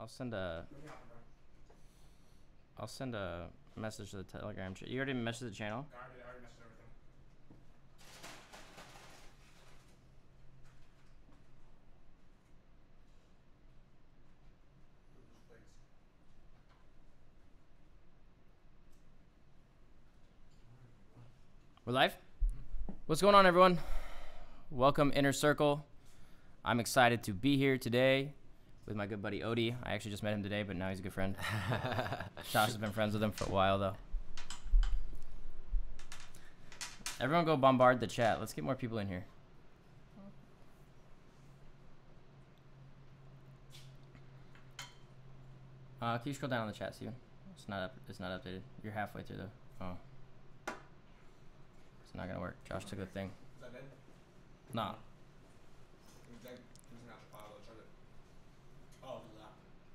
I'll send a message to the Telegram chat. You already messaged the channel? I already messaged everything. We're live? What's going on, everyone? Welcome, Inner Circle. I'm excited to be here today with my good buddy ODI. I actually just met him today, but now he's a good friend. Josh has been friends with him for a while, though. Everyone go bombard the chat. Let's get more people in here. Can you scroll down on the chat, Steven? It's not updated. You're halfway through the... Oh. It's not gonna work. Josh took the thing. Is that dead? Nah.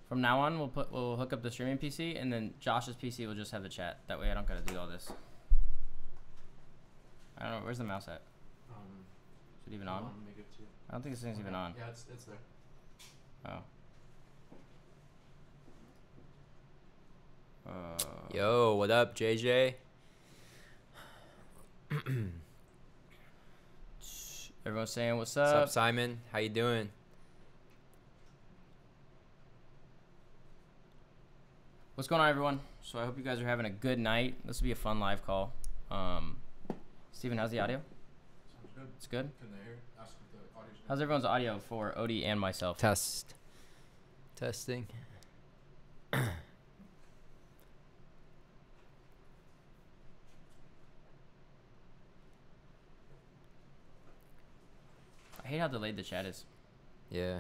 From now on, we'll hook up the streaming PC, and then Josh's PC will just have the chat. That way, I don't gotta do all this. I don't know. Where's the mouse at? Is it even on? I don't think this thing's even on. Yeah, it's there. Oh. Yo, what up, JJ? Everyone's saying what's What's up? up, Simon? How you doing? What's going on, everyone? So I hope you guys are having a good night. This will be a fun live call. Steven, how's the audio? Sounds good. It's good? Can they hear? Ask if the audio's good. How's everyone's audio for Odie and myself? Testing. I hate how delayed the chat is. Yeah.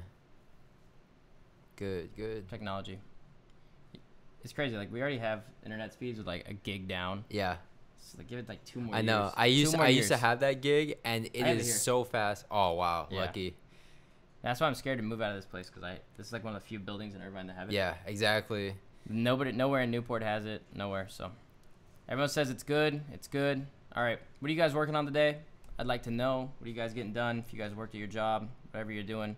Good. Technology. It's crazy. Like, we already have internet speeds with like a gig down. Yeah. So like, give it like 2 more I years. know. I used to have that gig, and it is so fast. Oh wow, Yeah. lucky. That's why I'm scared to move out of this place, because this is like one of the few buildings in Irvine that have it. Yeah, exactly. Nowhere in Newport has it. Nowhere. So everyone says it's good. It's good. All right. What are you guys working on today? I'd like to know. What are you guys getting done? If you guys worked at your job, whatever you're doing.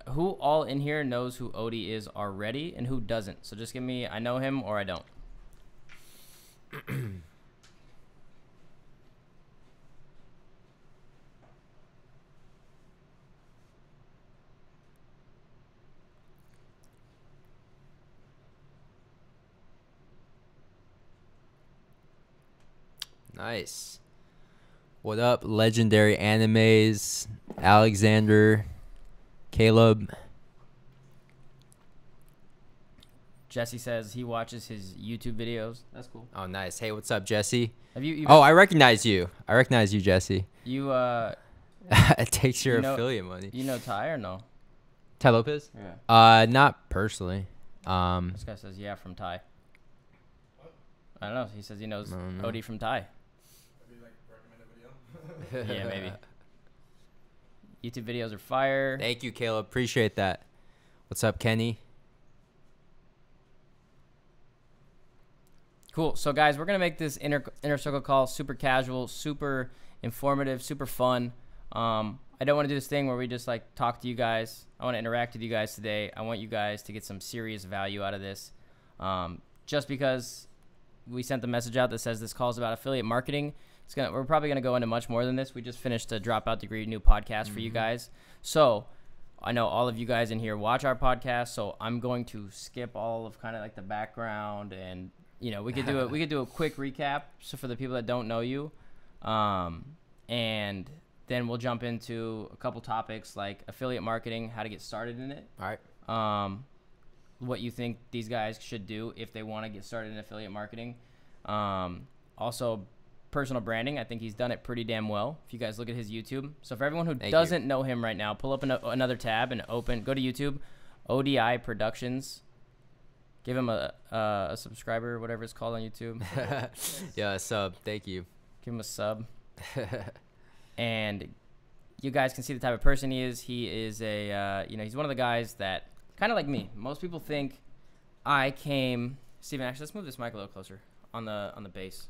Who all in here knows who Odie is already, and who doesn't? So just give me, I know him or I don't. Nice. What up, legendary animes? Alexander, Caleb. Jesse says he watches his YouTube videos. That's cool. Oh, nice. Hey, what's up, Jesse? Have you? Oh, I recognize you. Jesse. You It takes your affiliate money. You know Ty or no? Ty Lopez? Yeah. Not personally. This guy says yeah from Ty. I don't know. He says he knows Odie from Ty. Maybe like recommend a video. Yeah, maybe. YouTube videos are fire. Thank you, Caleb. Appreciate that. What's up, Kenny? Cool. So, guys, we're going to make this inner circle call super casual, super informative, super fun. I don't want to do this thing where we just, like, talk to you guys. I want to interact with you guys today. I want you guys to get some serious value out of this. Just because we sent the message out that says this call is about affiliate marketing, we're probably going to go into much more than this. We just finished a Dropout Degree new podcast for you guys. So I know all of you guys in here watch our podcast, so I'm going to skip all of kind of like the background, and we could do a quick recap so for the people that don't know you, and then we'll jump into a couple topics like affiliate marketing, how to get started in it. All right. What you think these guys should do if they want to get started in affiliate marketing. Also, personal branding. I think he's done it pretty damn well if you guys look at his YouTube. So for everyone who doesn't know him right now, pull up another tab and go to YouTube, ODI Productions. Give him a subscriber, whatever it's called on YouTube. Yeah, a sub. Thank you. Give him a sub. And you guys can see the type of person he is. He is he's one of the guys that, kind of like me, most people think Steven, actually, let's move this mic a little closer on the base.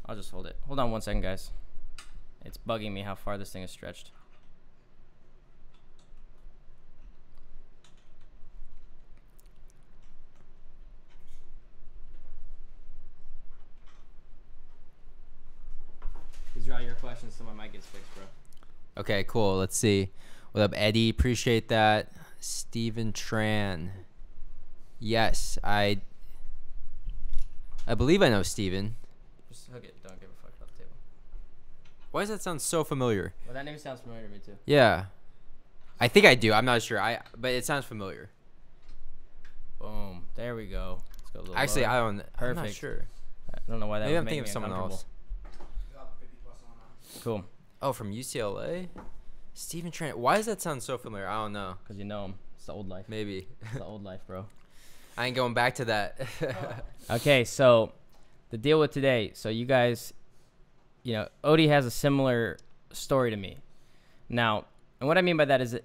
I'll just hold it. Hold on 1 second, guys. It's bugging me how far this thing is stretched. these are all your questions, so my mic gets fixed, bro. Okay, cool. Let's see. What up, Eddie? Appreciate that. Steven Tran. Yes, I believe I know Steven. Just hook it. Don't give a fuck about the table. Why does that sound so familiar? Well, that name sounds familiar to me too. Yeah. I think I do. I'm not sure. But it sounds familiar. Boom. There we go. Let's go a little Actually, lower. I'm not Perfect. sure. I don't know why that Maybe would I'm make thinking of me someone uncomfortable. else. Got 50 plus on Cool. Oh, from UCLA? Steven Tran. Why does that sound so familiar? I don't know. Because you know him. It's the old life. Maybe. It's the old life, bro. I ain't going back to that. Okay, so the deal with today. So you guys, you know, OD has a similar story to me. Now, and what I mean by that is that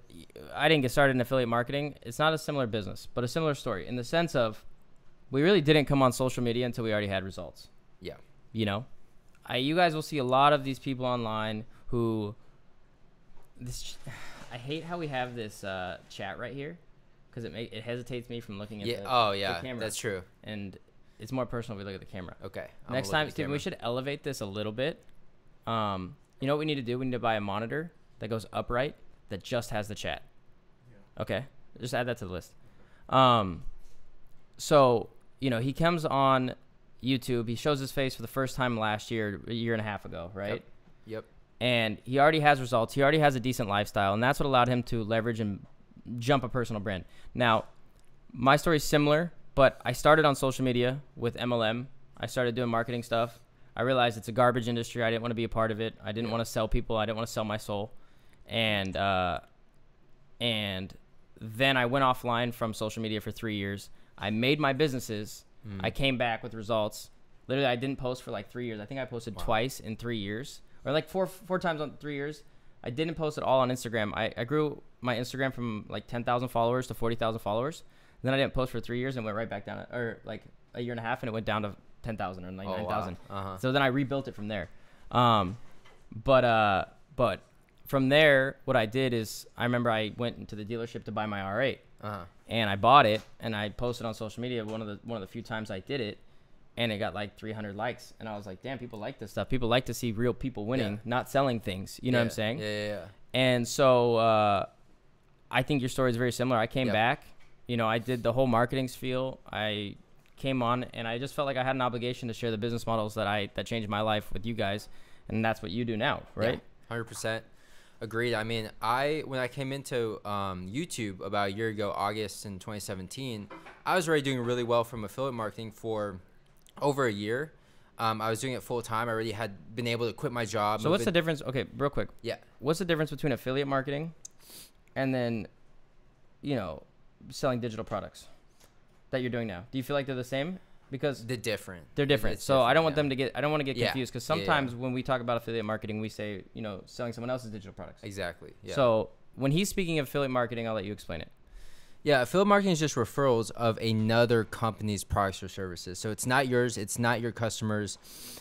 I didn't get started in affiliate marketing. It's not a similar business, but a similar story in the sense of we really didn't come on social media until we already had results. Yeah. You know, you guys will see a lot of these people online who I hate how we have this chat right here because it hesitates me from looking at Yeah. the camera. That's true. And it's more personal if we look at the camera. Okay. Next time, Steven, we should elevate this a little bit. You know what we need to do? We need to buy a monitor that goes upright that just has the chat. Yeah. Okay. Just add that to the list. So, you know, he comes on YouTube. He shows his face for the first time last year, a year and a half ago, right? Yep. And he already has results. He already has a decent lifestyle. And that's what allowed him to leverage and jump a personal brand. Now, my story is similar, but I started on social media with MLM. I started doing marketing stuff. I realized it's a garbage industry. I didn't want to be a part of it. I didn't want to sell people. I didn't want to sell my soul. And then I went offline from social media for 3 years. I made my businesses. I came back with results. Literally, I didn't post for like 3 years. I think I posted twice in 3 years, or like four times on 3 years. I didn't post at all on Instagram. I grew my Instagram from like 10,000 followers to 40,000 followers. Then I didn't post for 3 years and went right back down, or like a year and a half, and it went down to 10,000 or like 9,000. Wow. So then I rebuilt it from there. But from there, what I did is I remember I went into the dealership to buy my R8, and I bought it and I posted on social media one of the few times I did it, and it got like 300 likes, and I was like, damn, people like this stuff. People like to see real people winning, not selling things. You know what I'm saying? Yeah. And so I think your story is very similar. I came back, you know, I did the whole marketing spiel. I came on and I just felt like I had an obligation to share the business models that changed my life with you guys, and that's what you do now, right? Yeah, 100%. Agreed. I mean, when I came into YouTube about a year ago, August in 2017, I was already doing really well from affiliate marketing for over a year. I was doing it full time. I already had been able to quit my job. So what's the difference? Okay, real quick. Yeah. What's the difference between affiliate marketing and then, you know, selling digital products that you're doing now? Do you feel like they're the same? Because they're different. They're different. It's so different, I don't want them to get. I don't want to get Yeah. confused because sometimes when we talk about affiliate marketing, we say, you know, selling someone else's digital products. Exactly. Yeah. So when he's speaking of affiliate marketing, I'll let you explain it. Yeah, affiliate marketing is just referrals of another company's products or services. So it's not yours. It's not your customers.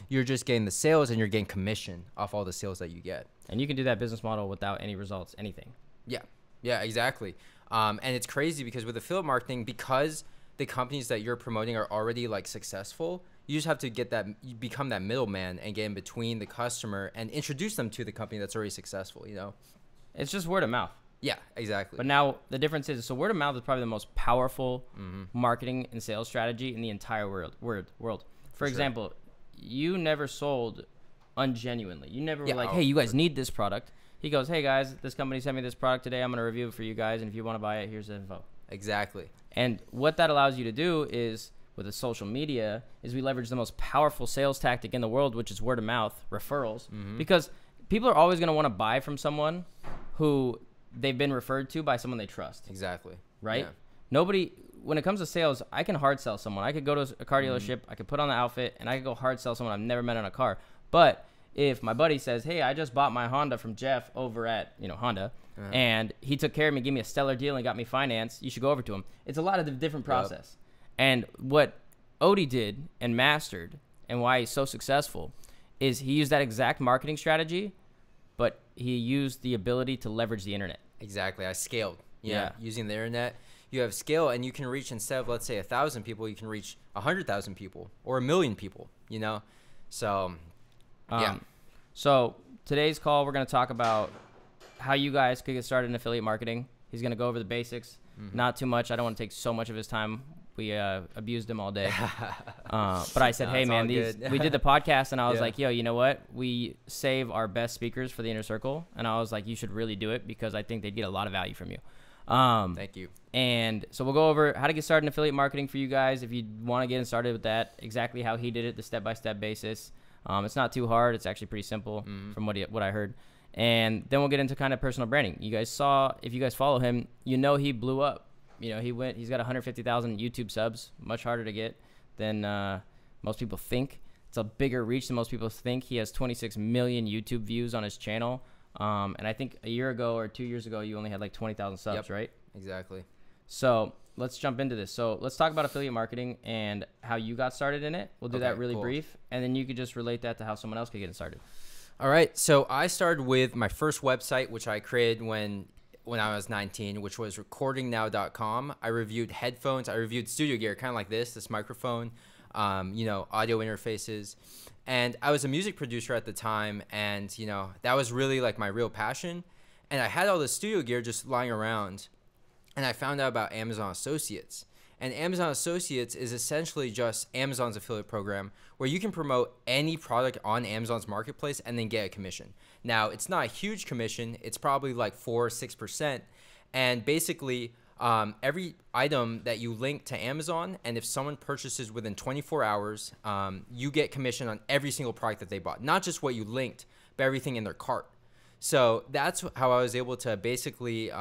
You're just getting the sales and you're getting commission off all the sales that you get. And you can do that business model without any results, anything. Yeah, exactly. And it's crazy because with affiliate marketing, because the companies that you're promoting are already like successful, you just have to you become that middleman and get in between the customer and introduce them to the company that's already successful, you know? It's just word of mouth. Yeah, exactly. But now the difference is, so word of mouth is probably the most powerful marketing and sales strategy in the entire world. For example, you never sold ungenuinely. You never were like, hey, you guys need this product. He goes, hey guys, this company sent me this product today. I'm going to review it for you guys. And if you want to buy it, here's the info. Exactly. And what that allows you to do is, with the social media, is we leverage the most powerful sales tactic in the world, which is word of mouth, referrals. Because people are always going to want to buy from someone who they've been referred to by someone they trust. Exactly. Right? Yeah. Nobody, when it comes to sales, I can hard sell someone. I could go to a car dealership, I could put on the outfit, and I could go hard sell someone I've never met on a car. But if my buddy says, hey, I just bought my Honda from Jeff over at, you know, Honda, and he took care of me, gave me a stellar deal, and got me financed, you should go over to him. It's a lot of the different process. And what Odie did and mastered, and why he's so successful, is he used that exact marketing strategy, but he used the ability to leverage the internet. Exactly. I scaled. Yeah. Using the internet, you have scale, and you can reach, instead of, let's say, 1,000 people, you can reach 100,000 people or 1 million people, you know? So, yeah. So today's call, we're going to talk about how you guys could get started in affiliate marketing. He's going to go over the basics, not too much. I don't want to take so much of his time. We abused him all day. But I said, hey, man, we did the podcast, and I was like, yo, you know what? We save our best speakers for the inner circle. And I was like, you should really do it because I think they'd get a lot of value from you. Thank you. And so we'll go over how to get started in affiliate marketing for you guys. If you want to get started with that, exactly how he did it, the step-by-step basis. It's not too hard. It's actually pretty simple from what I heard. And then we'll get into kind of personal branding. You guys saw, if you guys follow him, you know he blew up. You know, he's got 150,000 YouTube subs, much harder to get than most people think. It's a bigger reach than most people think. He has 26 million YouTube views on his channel. And I think a year ago or 2 years ago, you only had like 20,000 subs, right? Exactly. So let's jump into this. So let's talk about affiliate marketing and how you got started in it. We'll do that really brief. And then you could just relate that to how someone else could get started. All right. So I started with my first website, which I created when I was 19, which was recordingnow.com. I reviewed headphones. I reviewed studio gear, kind of like this microphone, audio interfaces. And I was a music producer at the time. And, that was really like my real passion. And I had all this studio gear just lying around. And I found out about Amazon Associates. And Amazon Associates is essentially just Amazon's affiliate program where you can promote any product on Amazon's marketplace and then get a commission. Now, it's not a huge commission. It's probably like 4 or 6%. And basically, every item that you link to Amazon, and if someone purchases within 24 hours, you get commission on every single product that they bought. Not just what you linked, but everything in their cart. So that's how I was able to basically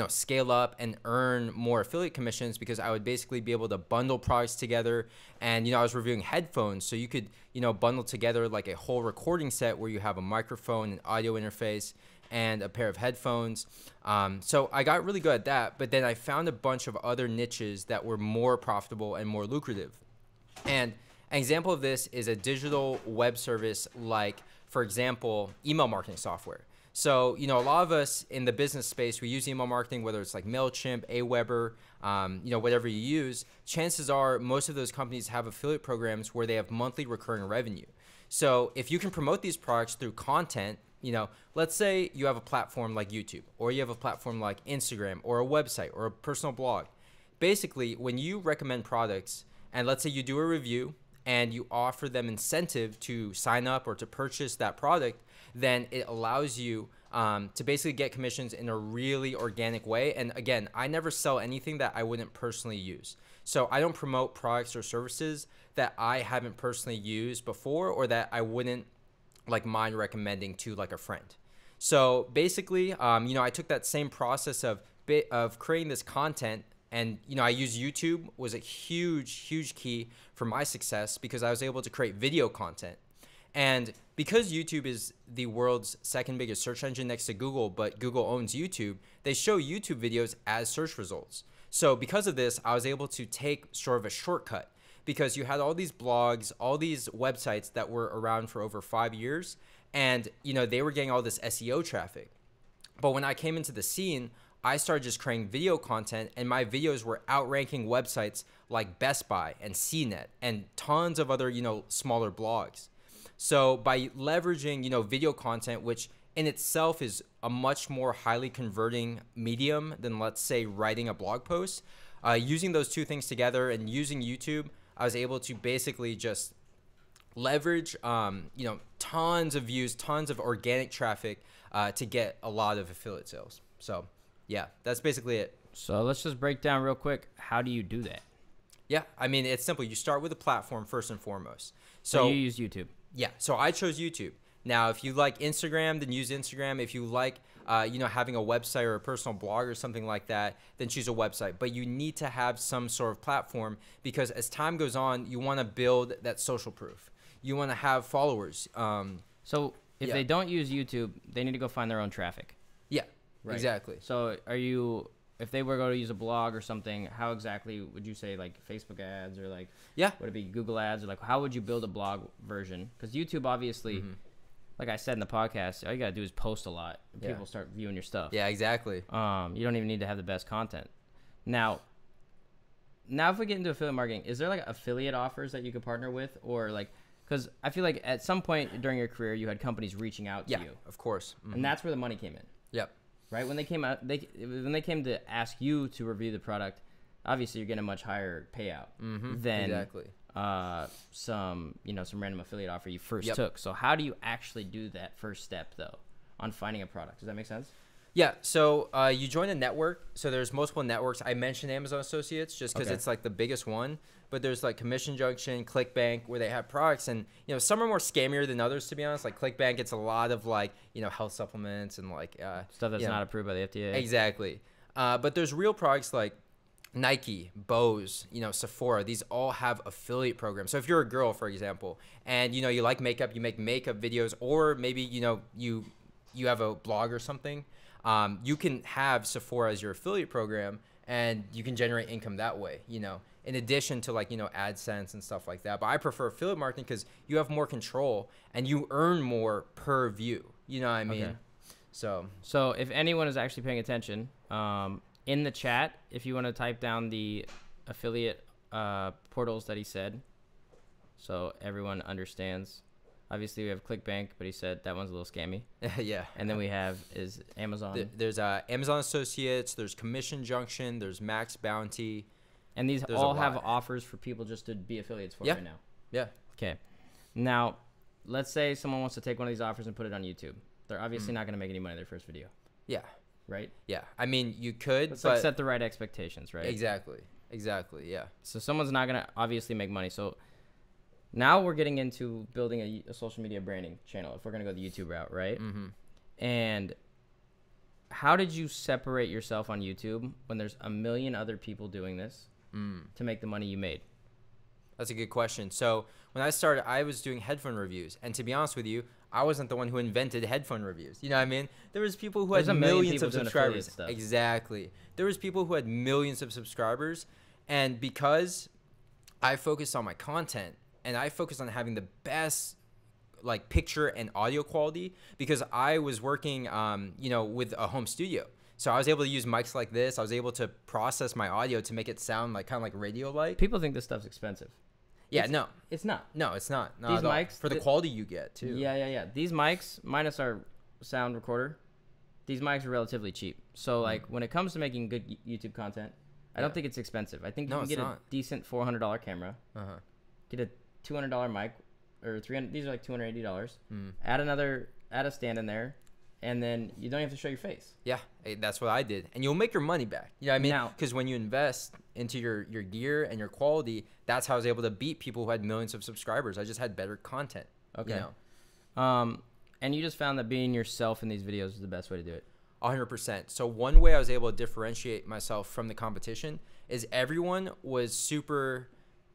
scale up and earn more affiliate commissions because I would basically be able to bundle products together. And, I was reviewing headphones. So you could, bundle together like a whole recording set where you have a microphone, an audio interface, and a pair of headphones. So I got really good at that. But then I found a bunch of other niches that were more profitable and more lucrative. And an example of this is a digital web service like, for example, email marketing software. So, a lot of us in the business space, we use email marketing, whether it's like MailChimp, Aweber, whatever you use. Chances are most of those companies have affiliate programs where they have monthly recurring revenue. So if you can promote these products through content, let's say you have a platform like YouTube, or you have a platform like Instagram, or a website, or a personal blog. Basically, when you recommend products, and let's say you do a review, and you offer them incentive to sign up or to purchase that product, then it allows you to basically get commissions in a really organic way. And again, I never sell anything that I wouldn't personally use. So I don't promote products or services that I haven't personally used before or that I wouldn't mind recommending to like a friend. So basically, I took that same process of creating this content. And, I use YouTube was a huge key for my success because I was able to create video content. And because YouTube is the world's second biggest search engine next to Google, but Google owns YouTube, they show YouTube videos as search results. So because of this, I was able to take sort of a shortcut because you had all these blogs, all these websites that were around for over 5 years, and, they were getting all this SEO traffic. But when I came into the scene, I started just creating video content, and my videos were outranking websites like Best Buy and CNET and tons of other, smaller blogs. So by leveraging, video content, which in itself is a much more highly converting medium than, let's say, writing a blog post, using those two things together and using YouTube, I was able to basically just leverage, tons of views, tons of organic traffic to get a lot of affiliate sales. So yeah, that's basically it. So let's just break down real quick. How do you do that? Yeah, I mean, it's simple. You start with a platform first and foremost. So you use YouTube. Yeah, so I chose YouTube. Now, if you like Instagram, then use Instagram. If you like, having a website or a personal blog or something like that, then choose a website. But you need to have some sort of platform because as time goes on, you want to build that social proof. You want to have followers. So if they don't use YouTube, they need to go find their own traffic. Yeah, right. Exactly. So if they were going to use a blog or something, how exactly would you say, like Facebook ads or like, would it be Google ads or like, how would you build a blog version? Because YouTube obviously, like I said in the podcast, all you got to do is post a lot and people start viewing your stuff. Yeah, exactly. You don't even need to have the best content. Now if we get into affiliate marketing, is there like affiliate offers that you could partner with or like, Because I feel like at some point during your career, you had companies reaching out to Yeah, you, of course. Mhm. and that's where the money came in. Yep. Right when they came out, when they came to ask you to review the product, obviously you're getting a much higher payout than Exactly. some random affiliate offer you first Yep. took. So how do you actually do that first step though on finding a product? Does that make sense? Yeah, so you join a network. So there's multiple networks. I mentioned Amazon Associates just because Okay. it's like the biggest one. But there's like Commission Junction, ClickBank, where they have products, and some are more scammier than others. To be honest, like ClickBank gets a lot of like health supplements and like Stuff that's not approved by the FDA. Exactly. But there's real products like Nike, Bose, Sephora. These all have affiliate programs. So if you're a girl, for example, and you like makeup, you make makeup videos, or maybe you have a blog or something. You can have Sephora as your affiliate program, and you can generate income that way, in addition to like, AdSense and stuff like that. But I prefer affiliate marketing because you have more control and you earn more per view. You know what I mean? Okay. So if anyone is actually paying attention, in the chat, if you want to type down the affiliate portals that he said, so everyone understands. Obviously, we have ClickBank, but he said that one's a little scammy. yeah. And then we have is Amazon. There's Amazon Associates, there's Commission Junction, there's Max Bounty. And these There's a all have lot. offers for people just to be affiliates for Yeah. right now. Yeah. Okay. Now, let's say someone wants to take one of these offers and put it on YouTube. They're obviously not going to make any money their first video, Yeah. right? Yeah. I mean, you could, Let's but like set the right expectations, right? Exactly. Yeah. So someone's not going to obviously make money. So now we're getting into building a social media branding channel if we're going to go the YouTube route, right? Mm-hmm. And how did you separate yourself on YouTube when there's a million other people doing this to make the money you made? That's a good question. So when I started, I was doing headphone reviews, and to be honest with you, I wasn't the one who invented headphone reviews. You know what I mean? There was people who There's had a million millions people of doing affiliate subscribers. stuff. Exactly. There was people who had millions of subscribers, and because I focused on my content and I focused on having the best like picture and audio quality, because I was working with a home studio. So I was able to use mics like this. I was able to process my audio to make it sound like kind of like radio like. People think this stuff's expensive. Yeah, no, It's not. it's not. Not These at all. mics, For the quality you get too. Yeah. These mics, minus our sound recorder, these mics are relatively cheap. So like when it comes to making good YouTube content, I don't think it's expensive. I think you No, can it's get a not. decent $400 camera, get a $200 mic, or $300. These are like $280. Add a stand in there, and then you don't have to show your face. Yeah, that's what I did. And you'll make your money back. You know what I mean? Now- Because when you invest into your gear and your quality, that's how I was able to beat people who had millions of subscribers. I just had better content. Okay. You know? And you just found that being yourself in these videos is the best way to do it. 100%. So one way I was able to differentiate myself from the competition is everyone was super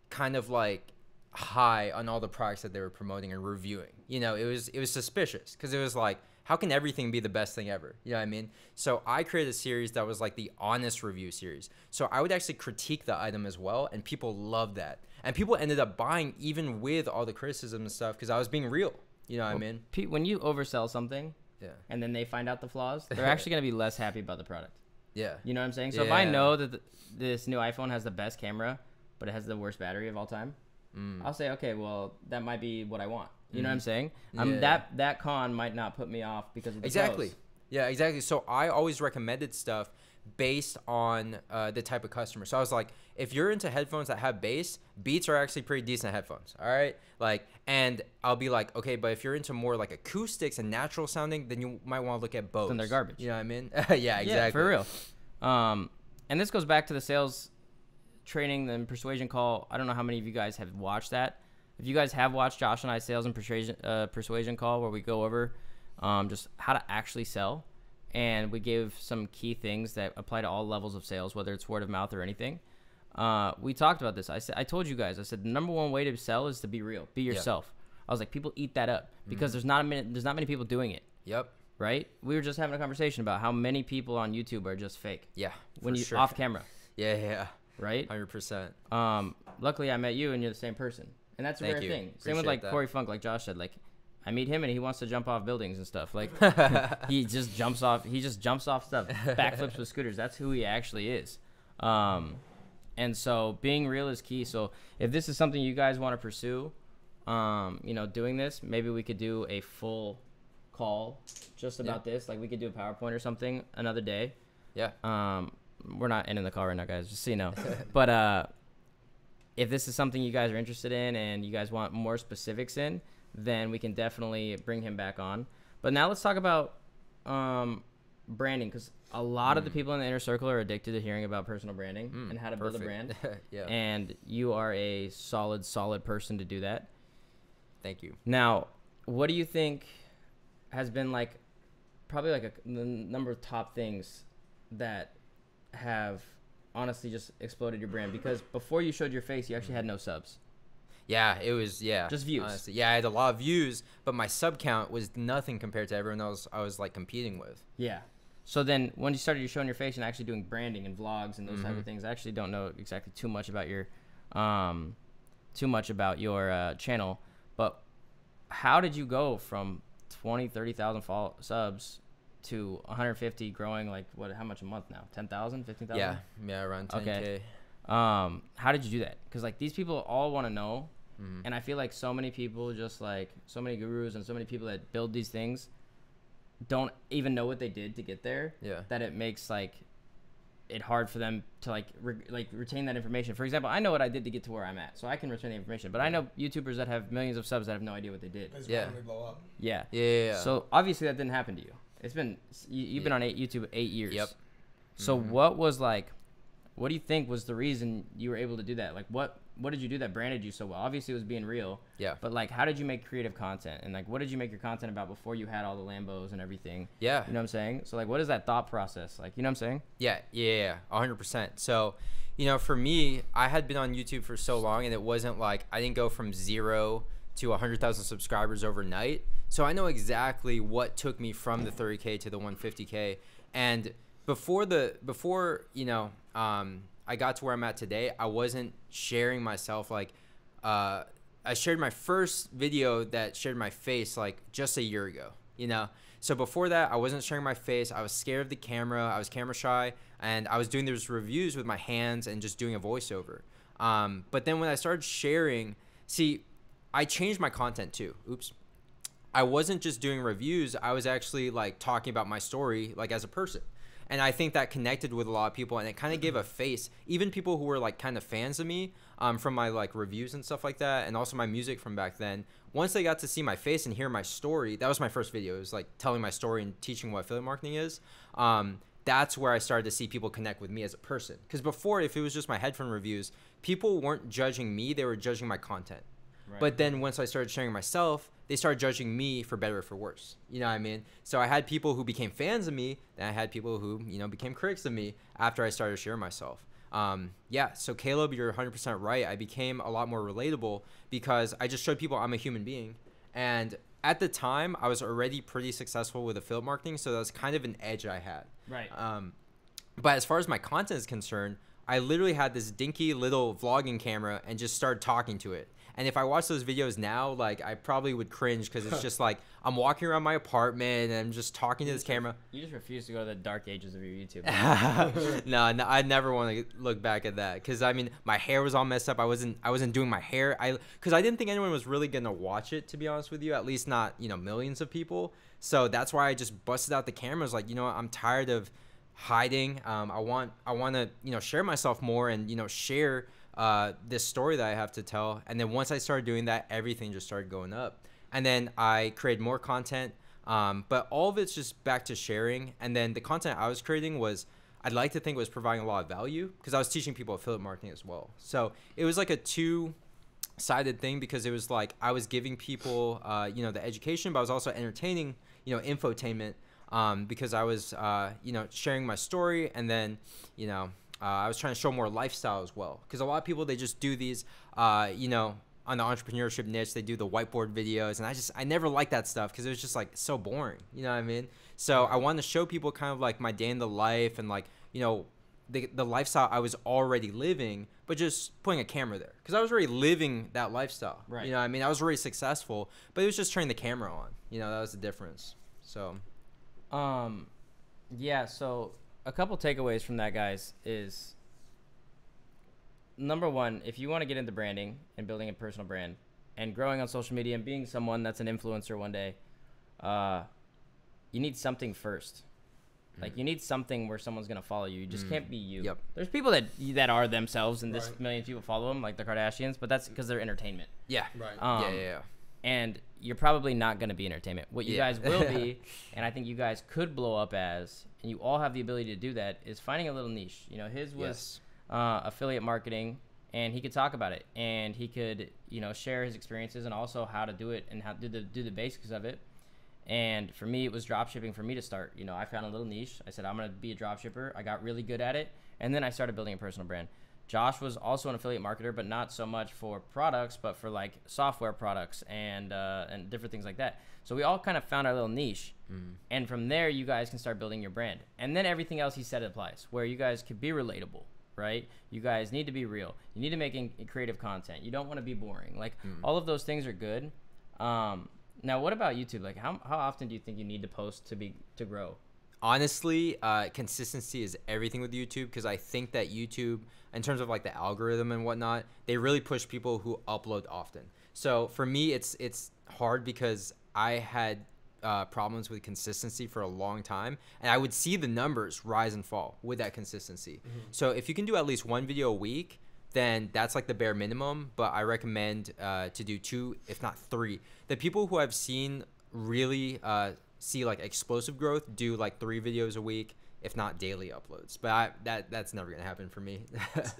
kind of like high on all the products that they were promoting and reviewing. It was suspicious because it was like, how can everything be the best thing ever? You know what I mean? So I created a series that was like the honest review series. So I would actually critique the item as well, and people loved that. And people ended up buying even with all the criticism and stuff because I was being real. You know what I mean? When you oversell something, Yeah. and then they find out the flaws, they're actually going to be less happy about the product. Yeah. You know what I'm saying? So if I Yeah. know that this new iPhone has the best camera, but it has the worst battery of all time, I'll say, okay, well, that might be what I want. You know what I'm saying? Yeah. That con might not put me off because of the Exactly. pros. Yeah, exactly. So I always recommended stuff based on the type of customer. So I was like, if you're into headphones that have bass, Beats are actually pretty decent headphones. All right. And I'll be like, okay, but if you're into more like acoustics and natural sounding, then you might want to look at Bose. Then they're garbage. You know what I mean? Yeah, exactly. Yeah, for real. And this goes back to the sales training and persuasion call. I don't know how many of you guys have watched that. If you guys have watched Josh and I sales and persuasion call, where we go over just how to actually sell, and we gave some key things that apply to all levels of sales, whether it's word of mouth or anything. We talked about this. I told you guys, I said the number one way to sell is to be real, be yourself. I was like, people eat that up because there's not many people doing it. Yep. Right? We were just having a conversation about how many people on YouTube are just fake. Yeah. When you sure. off camera. Yeah. Right? 100%. Luckily I met you and you're the same person, and that's a Thank rare you. thing. Same with Appreciate like that. Corey Funk, like Josh said. Like I meet him and he wants to jump off buildings and stuff. Like he just jumps off stuff, backflips with scooters. That's who he actually is. And so being real is key. So if this is something you guys want to pursue, doing this, maybe we could do a full call just about this. Like we could do a PowerPoint or something another day. Yeah. We're not ending the call right now, guys, just so you know. But if this is something you guys are interested in and you guys want more specifics in, then we can definitely bring him back on. But now let's talk about branding, because a lot of the people in the inner circle are addicted to hearing about personal branding and how to build a brand. Yeah. And you are a solid person to do that. Thank you. Now, what do you think has been probably the number of top things that have honestly just exploded your brand? Because before you showed your face, you actually had no subs. Yeah, it was, just views. Honestly. Yeah, I had a lot of views, but my sub count was nothing compared to everyone else I was like competing with. Yeah. So then when you started showing your face and actually doing branding and vlogs and those type of things, I actually don't know exactly too much about your channel, but how did you go from 30,000 subs to 150, growing how much a month now? 10,000, 15,000? Yeah, around 10K. Okay. How did you do that? Because these people all want to know, and I feel like so many people, just so many gurus and so many people that build these things, don't even know what they did to get there. Yeah. That it makes it hard for them to retain that information. For example, I know what I did to get to where I'm at, so I can retain the information. But I know YouTubers that have millions of subs that have no idea what they did. Yeah. Blow up. Yeah. Yeah. So obviously that didn't happen to you. It's been you've been on YouTube 8 years. Yep. So what was what do you think was the reason you were able to do that? What did you do that branded you so well? Obviously it was being real. Yeah. But how did you make creative content? And what did you make your content about before you had all the Lambos and everything? Yeah. You know what I'm saying? So what is that thought process? You know what I'm saying? Yeah, 100%. So, for me, I had been on YouTube for so long, and it wasn't I didn't go from 0 to 100,000 subscribers overnight. So I know exactly what took me from the 30K to the 150K. And before I got to where I'm at today, I wasn't sharing myself I shared my first video that shared my face just a year ago, So before that, I wasn't sharing my face. I was scared of the camera. I was camera shy, and I was doing those reviews with my hands and just doing a voiceover. But then when I started sharing, I changed my content too. Oops. I wasn't just doing reviews. I was actually talking about my story as a person. And I think that connected with a lot of people, and it kind of gave a face. Even people who were kind of fans of me from my reviews and stuff like that, and also my music from back then. Once they got to see my face and hear my story, that was my first video. It was telling my story and teaching what affiliate marketing is. That's where I started to see people connect with me as a person. Because before, if it was just my headphone reviews, people weren't judging me; they were judging my content. Right. But then once I started sharing myself, they started judging me for better or for worse. You know what I mean? So I had people who became fans of me, and I had people who, became critics of me after I started sharing myself. So Caleb, you're 100% right. I became a lot more relatable because I just showed people I'm a human being. And at the time, I was already pretty successful with affiliate marketing, so that was kind of an edge I had. Right. But as far as my content is concerned, I literally had this dinky little vlogging camera and just started talking to it. And if I watch those videos now, I probably would cringe because it's just I'm walking around my apartment and I'm just talking to this camera. You just refuse to go to the dark ages of your YouTube. No, I never want to look back at that because my hair was all messed up. I wasn't doing my hair. Because I didn't think anyone was really gonna watch it, to be honest with you. At least not millions of people. So that's why I just busted out the cameras. What, I'm tired of hiding. I want to share myself more and share this story that I have to tell. And then once I started doing that, everything just started going up. And then I created more content, but all of it's just back to sharing. And then the content I was creating was, I'd like to think, was providing a lot of value because I was teaching people affiliate marketing as well. So it was a two-sided thing because it was I was giving people the education, but I was also entertaining, infotainment, because I was sharing my story. And then I was trying to show more lifestyle as well because a lot of people, they just do these on the entrepreneurship niche, they do the whiteboard videos, and I never liked that stuff because it was just so boring, you know what I mean? So I wanted to show people kind of my day in the life and the lifestyle I was already living, but just putting a camera there because I was already living that lifestyle. Right. You know what I mean? I was already successful, but it was just turning the camera on. That was the difference. So so a couple takeaways from that, guys, is number one, if you want to get into branding and building a personal brand, and growing on social media and being someone that's an influencer one day, you need something first. Like, you need something where someone's going to follow you. You just can't be you. Yep. There's people that are themselves, and this million people follow them, like the Kardashians, but that's because they're entertainment. Yeah. Right. Yeah. And you're probably not going to be entertainment. What you guys will be, and I think you guys could blow up as, and you all have the ability to do that, is finding a little niche. You know, his was affiliate marketing, and he could talk about it, and he could, you know, share his experiences and also how to do it and how to do the basics of it. And for me, it was drop shipping for me to start. You know, I found a little niche. I said, I'm going to be a drop shipper. I got really good at it. And then I started building a personal brand. Josh was also an affiliate marketer, but not so much for products, but for like software products and different things like that. So we all kind of found our little niche. And from there, you guys can start building your brand. And then everything else he said applies, where you guys could be relatable, right? You guys need to be real. You need to make creative content. You don't want to be boring. Like, all of those things are good. Now, what about YouTube? Like, how often do you think you need to post to grow? Honestly, consistency is everything with YouTube, because I think that YouTube, in terms of like the algorithm and whatnot, they really push people who upload often. So for me, it's hard because I had problems with consistency for a long time, and I would see the numbers rise and fall with that consistency. So if you can do at least one video a week, then that's like the bare minimum, but I recommend to do 2, if not 3. The people who I've seen really see like explosive growth do like 3 videos a week, if not daily uploads. But that's never gonna happen for me.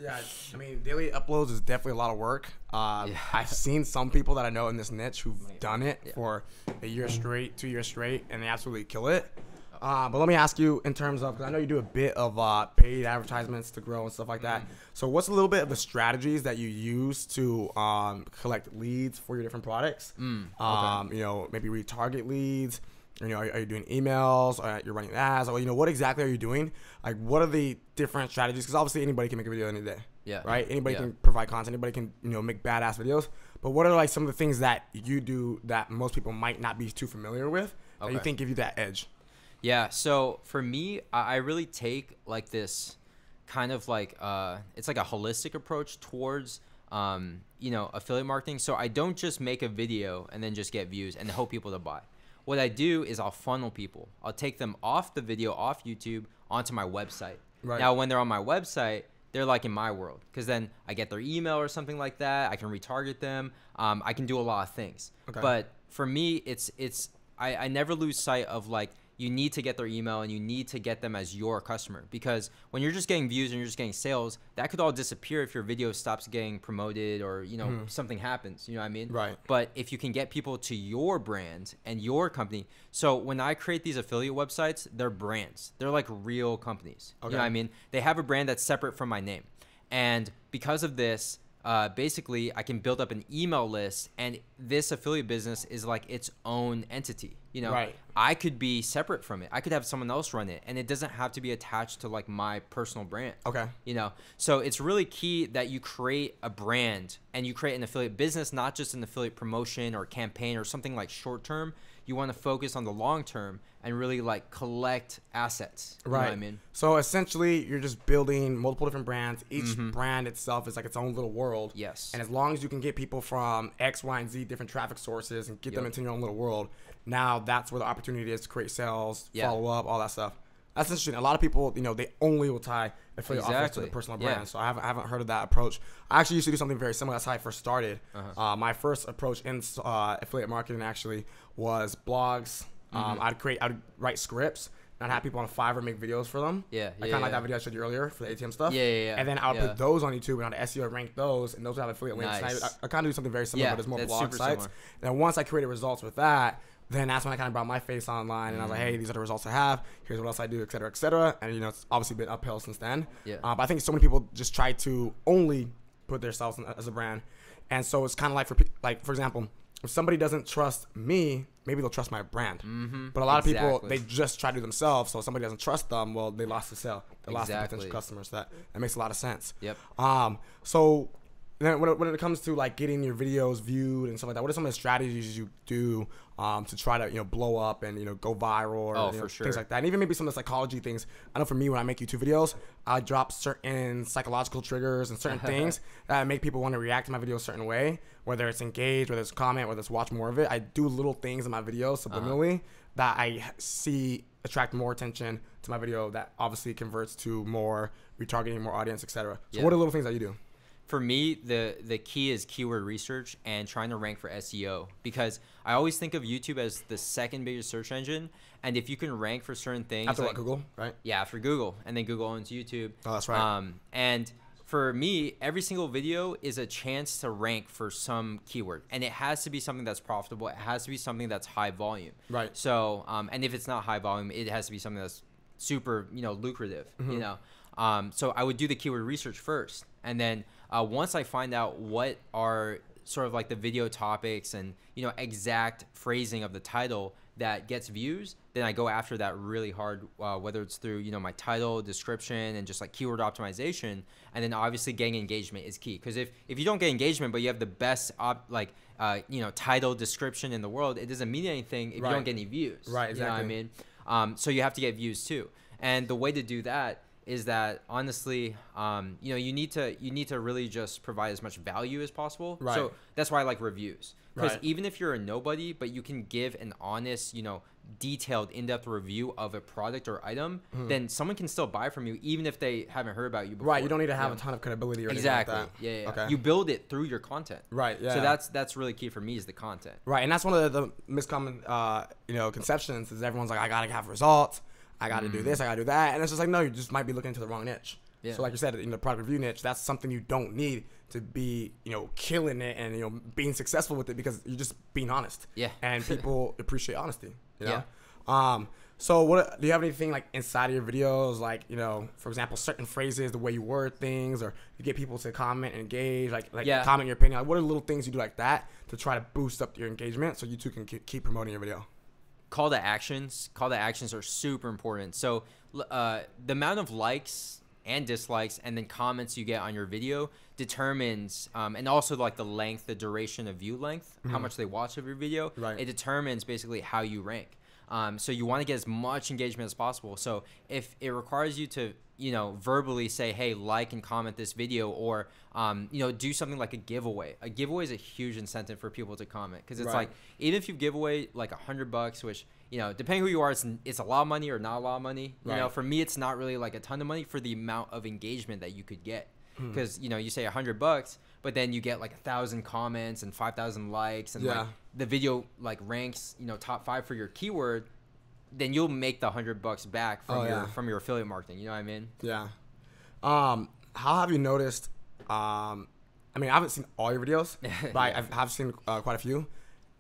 Yeah, I mean, daily uploads is definitely a lot of work. I've seen some people that I know in this niche who've done it for a year straight, 2 years straight, and they absolutely kill it. But let me ask you, in terms of, because I know you do a bit of paid advertisements to grow and stuff like that. So what's a little bit of the strategies that you use to collect leads for your different products? You know, maybe retarget leads. You know, are you doing emails? You're running ads? Or, you know, what exactly are you doing? Like, what are the different strategies? Because obviously anybody can make a video any day. Yeah. Right? Anybody can provide content. Anybody can, you know, make badass videos. But what are like some of the things that you do that most people might not be too familiar with that you think give you that edge? Yeah, so for me, I really take like this kind of like it's like a holistic approach towards you know, affiliate marketing. So I don't just make a video and then just get views and hope people to buy. What I do is I'll funnel people. I'll take them off the video, off YouTube, onto my website. Right. Now, when they're on my website, they're like in my world, because then I get their email or something like that. I can retarget them. I can do a lot of things. But for me, I never lose sight of like, you need to get their email and you need to get them as your customer, because when you're just getting views and you're just getting sales, that could all disappear if your video stops getting promoted or, you know, something happens, you know what I mean? Right. But if you can get people to your brand and your company. So when I create these affiliate websites, they're brands. They're like real companies. You know what I mean? They have a brand that's separate from my name. And because of this, basically I can build up an email list, and this affiliate business is like its own entity. You know, I could be separate from it. I could have someone else run it, and it doesn't have to be attached to like my personal brand. You know, so it's really key that you create a brand and you create an affiliate business, not just an affiliate promotion or campaign or something like short term. You want to focus on the long term and really like collect assets. You know what I mean? So essentially, you're just building multiple different brands. Each brand itself is like its own little world. Yes. And as long as you can get people from X, Y, and Z different traffic sources and get them into your own little world, now that's where the opportunity is to create sales, follow up, all that stuff. That's interesting. A lot of people, you know, they only will tie affiliate offers to the personal brand. So I haven't heard of that approach. I actually used to do something very similar. That's how I first started. My first approach in affiliate marketing actually was blogs. I'd write scripts, and I'd have people on Fiverr make videos for them. I kind of like that video I showed you earlier for the ATM stuff. And then I would put those on YouTube, and on the SEO rank those, and those would have affiliate links. And I kind of do something very similar, but it's more blog sites. And then once I created results with that, then that's when I kind of brought my face online, and I was like, hey, these are the results I have. Here's what else I do, et cetera, et cetera. And, you know, it's obviously been uphill since then. But I think so many people just try to only put themselves as a brand. And so it's kind of like, for example, if somebody doesn't trust me, maybe they'll trust my brand. But a lot of people, they just try to do themselves. So if somebody doesn't trust them, well, they lost the sale. They lost the potential customers. That makes a lot of sense. So then when it comes to like getting your videos viewed and stuff like that, what are some of the strategies you do to try to blow up and go viral or for sure. things like that, and even maybe some of the psychology things. I know for me, when I make YouTube videos, I drop certain psychological triggers and certain things that make people want to react to my video a certain way, whether it's engage, whether it's comment, whether it's watch more of it. I do little things in my videos subliminally that I see attract more attention to my video that obviously converts to more retargeting, more audience, etc. So what are the little things that you do? For me, the key is keyword research and trying to rank for SEO, because I always think of YouTube as the second biggest search engine, and if you can rank for certain things After like Google, right? Yeah, after Google, and then Google owns YouTube. Oh, that's right. And for me, every single video is a chance to rank for some keyword, and it has to be something that's profitable. It has to be something that's high volume. Right. So, and if it's not high volume, it has to be something that's super, lucrative. So I would do the keyword research first, and then once I find out what are sort of like the video topics and exact phrasing of the title that gets views, then I go after that really hard, whether it's through my title, description, and just like keyword optimization. And then obviously getting engagement is key, because if you don't get engagement but you have the best title, description in the world, it doesn't mean anything if you don't get any views. Right, exactly. You know what I mean? So you have to get views too, and the way to do that is that honestly, you need to really just provide as much value as possible. Right. So that's why I like reviews, because Right. even if you're a nobody, but you can give an honest, detailed, in-depth review of a product or item, then someone can still buy from you even if they haven't heard about you before. Right. You don't need to have a ton of credibility or anything Exactly. like that. Yeah. Okay. You build it through your content. Right. Yeah. So that's really key for me, is the content. Right, and that's one of the miscommon, conceptions is everyone's like, I gotta have results, I gotta do this, I gotta do that, and it's just like, no, you just might be looking into the wrong niche. Yeah. So like you said, in the product review niche, that's something you don't need to be, killing it and being successful with it, because you're just being honest. Yeah. And people appreciate honesty. Yeah. So what do you have anything like inside of your videos, like for example, certain phrases, the way you word things, or you get people to comment and engage, like comment your opinion? Like, what are the little things you do like that to try to boost up your engagement so you too can keep promoting your video? Call to actions are super important. So the amount of likes and dislikes and then comments you get on your video determines, and also like the length, the duration of view length, how much they watch of your video. Right. It determines basically how you rank. So you want to get as much engagement as possible. So if it requires you to, verbally say, hey, like and comment this video, or, do something like a giveaway. A giveaway is a huge incentive for people to comment, because it's Right. like, even if you give away like $100, which, depending who you are, it's a lot of money or not a lot of money. Right. For me, it's not really like a ton of money for the amount of engagement that you could get. Because, you say $100, but then you get like 1,000 comments and 5,000 likes, and like the video like ranks, top 5 for your keyword, then you'll make the $100 back from your affiliate marketing. You know what I mean? Yeah. How have you noticed? I haven't seen all your videos, but I have seen quite a few.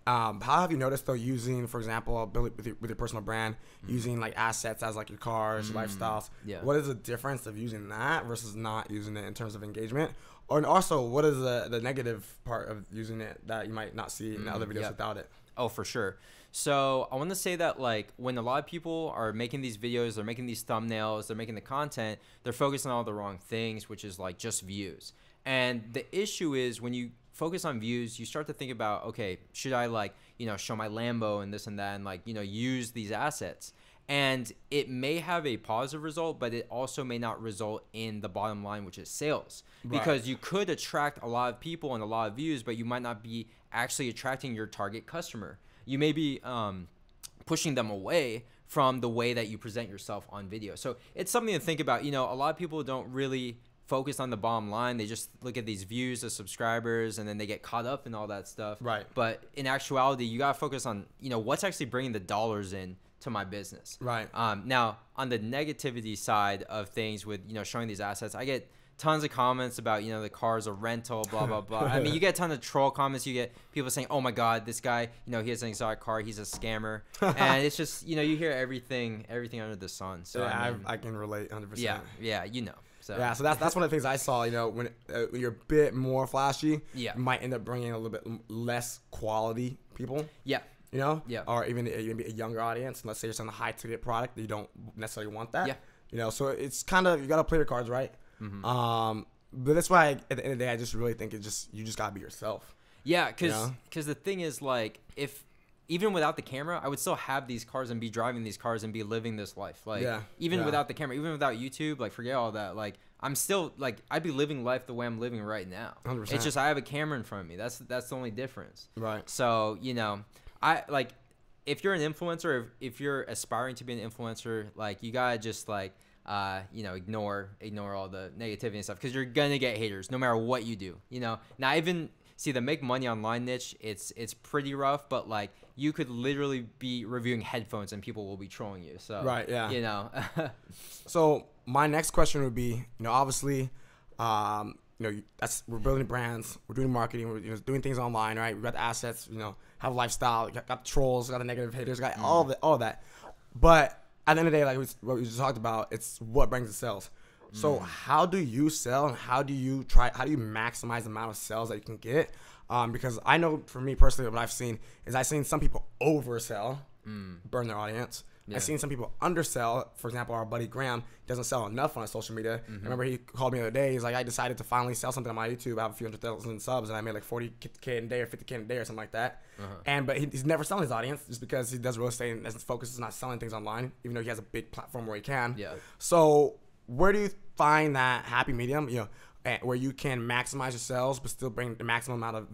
How have you noticed though, using, for example, with your personal brand, using like assets as like your cars, your lifestyles? Yeah. What is the difference of using that versus not using it in terms of engagement? And also, what is the negative part of using it that you might not see in other videos without it? Oh, for sure. So I want to say that like when a lot of people are making these videos, they're making these thumbnails, they're making the content, they're focused on all the wrong things, which is like just views. And the issue is when you focus on views, you start to think about, okay, should I like, show my Lambo and this and that, and like, use these assets? And it may have a positive result, but it also may not result in the bottom line, which is sales. Because you could attract a lot of people and a lot of views, but you might not be actually attracting your target customer. You may be pushing them away from the way that you present yourself on video. So it's something to think about. A lot of people don't really focus on the bottom line. They just look at these views, the subscribers, and then they get caught up in all that stuff. Right. But in actuality, you got to focus on, what's actually bringing the dollars in to my business. Right. Now, on the negativity side of things with, showing these assets, I get tons of comments about, the car's a rental, blah, blah, blah. I mean, you get a ton of troll comments. You get people saying, oh my God, this guy, he has an exotic car. He's a scammer. And it's just, you hear everything under the sun. So yeah, I can relate 100%. Yeah, So. Yeah, so that's one of the things I saw. When you're a bit more flashy, you might end up bringing a little bit less quality people. Yeah. Or even maybe a younger audience. Let's say you're selling a high ticket product, you don't necessarily want that. Yeah. So it's kind of, you gotta play your cards right. But that's why at the end of the day, I just really think you just gotta be yourself. Yeah, because the thing is, like, if even without the camera, I would still have these cars and be driving these cars and be living this life. Like, even without the camera, even without YouTube, like, forget all that. Like, I'm still, like, I'd be living life the way I'm living right now. 100%. It's just I have a camera in front of me. That's the only difference. Right. So, if you're an influencer, if you're aspiring to be an influencer, like, you gotta just, like, ignore all the negativity and stuff, because you're gonna get haters no matter what you do. Not even the make money online niche. It's pretty rough, but like, you could literally be reviewing headphones and people will be trolling you. So right, yeah. So my next question would be, obviously, we're building brands, we're doing marketing, we're doing things online, right? We got the assets, have a lifestyle, got the trolls, got the negative haters, got all of that. But at the end of the day, like what we just talked about, it's what brings the sales. So how do you sell, and how do you maximize the amount of sales that you can get? Because I know for me personally, what I've seen is I've seen some people oversell, burn their audience. Yeah. I've seen some people undersell. For example, our buddy Graham doesn't sell enough on his social media. I remember he called me the other day. He's like, I decided to finally sell something on my YouTube. I have a few 100,000 subs, and I made like 40K a day or 50K a day or something like that. But he's never selling his audience just because he does real estate and his focus is not selling things online, even though he has a big platform where he can. Yeah. So where do you find that happy medium, where you can maximize your sales but still bring the maximum amount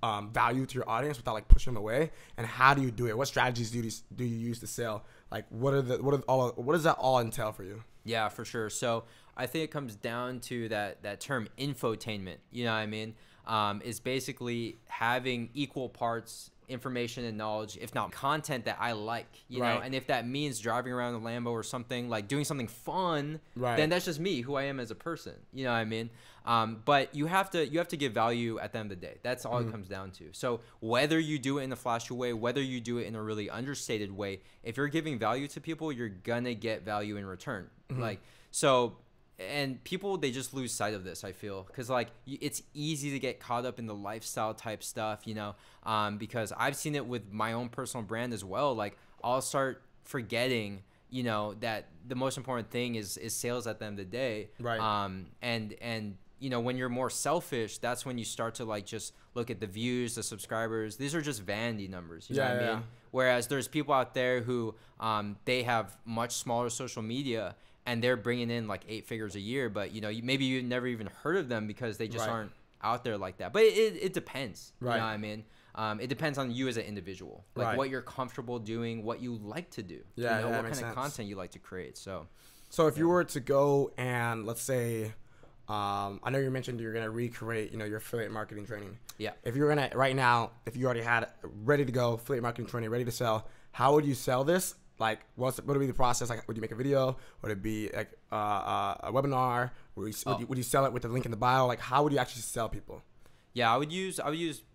of value to your audience without like pushing them away? And how do you do it? What strategies do you use to sell? Like, what does that all entail for you? Yeah, for sure. So I think it comes down to that term infotainment. You know what I mean? Is basically having equal parts information and knowledge, if not content that I like, you know, and if that means driving around a Lambo or something, like doing something fun, then that's just me, who I am as a person, you know what I mean? But you have to give value at the end of the day. That's all it comes down to. So whether you do it in a flashy way, whether you do it in a really understated way, if you're giving value to people, you're gonna get value in return. And people, they just lose sight of this, I feel, because like it's easy to get caught up in the lifestyle type stuff, because I've seen it with my own personal brand as well. Like, I'll start forgetting, that the most important thing is sales at the end of the day. And when you're more selfish, that's when you start to like just look at the views, the subscribers. These are just vanity numbers, you know what I mean? Whereas there's people out there who they have much smaller social media, and they're bringing in like 8 figures a year, but maybe you never even heard of them because they just aren't out there like that. But it depends. You know what I mean? It depends on you as an individual, like what you're comfortable doing, what you like to do. What kind of content you like to create. So if you were to go and let's say, I know you mentioned you're gonna recreate, your affiliate marketing training. Yeah. If you're gonna right now, if you already had ready to go affiliate marketing training, ready to sell, how would you sell this? Like, what would be the process? Like, would you make a video? Would it be like a webinar? Would you sell it with the link in the bio? Like, how would you actually sell people? Yeah, I would use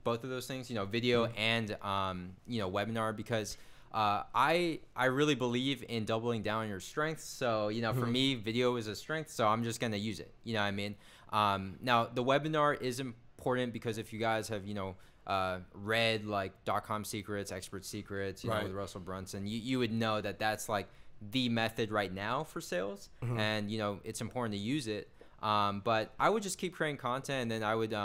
both of those things, video and webinar, because I really believe in doubling down on your strengths. So for me, video is a strength, so I'm just gonna use it. You know what I mean? Now the webinar is important because if you guys have read like .com secrets, expert secrets, with Russell Brunson, you would know that that's like the method right now for sales, and it's important to use it. But I would just keep creating content, and then I would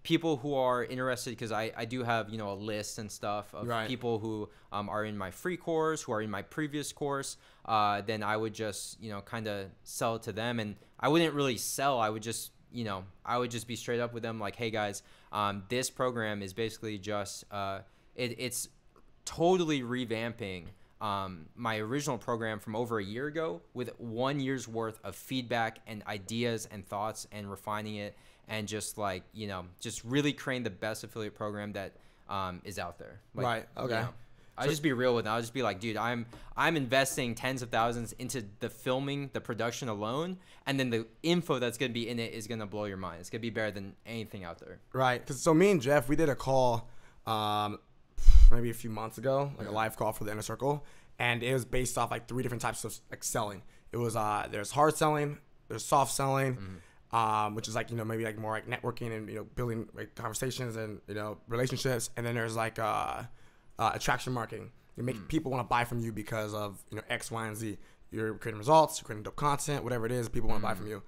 people who are interested, because I do have a list and stuff of people who are in my free course, who are in my previous course. Then I would just kind of sell it to them, and I wouldn't really sell. I would just be straight up with them, like, hey guys, this program is basically just it's totally revamping my original program from over a year ago with 1 year's worth of feedback and ideas and thoughts, and refining it, and just like just really creating the best affiliate program that is out there. Like, I'll just be real with it. I'll just be like, dude, I'm investing tens of thousands into the filming, the production alone, and then the info that's going to be in it is going to blow your mind. It's going to be better than anything out there. Right. So me and Jeff, we did a call maybe a few months ago, like a live call for the Inner Circle, and it was based off like 3 different types of like selling. It was there's hard selling, there's soft selling, which is like maybe like more like networking and building like conversations and relationships, and then there's like attraction marketing. You make people want to buy from you because of X, Y, and Z. You're creating results, you're creating dope content, whatever it is, people want to buy from you.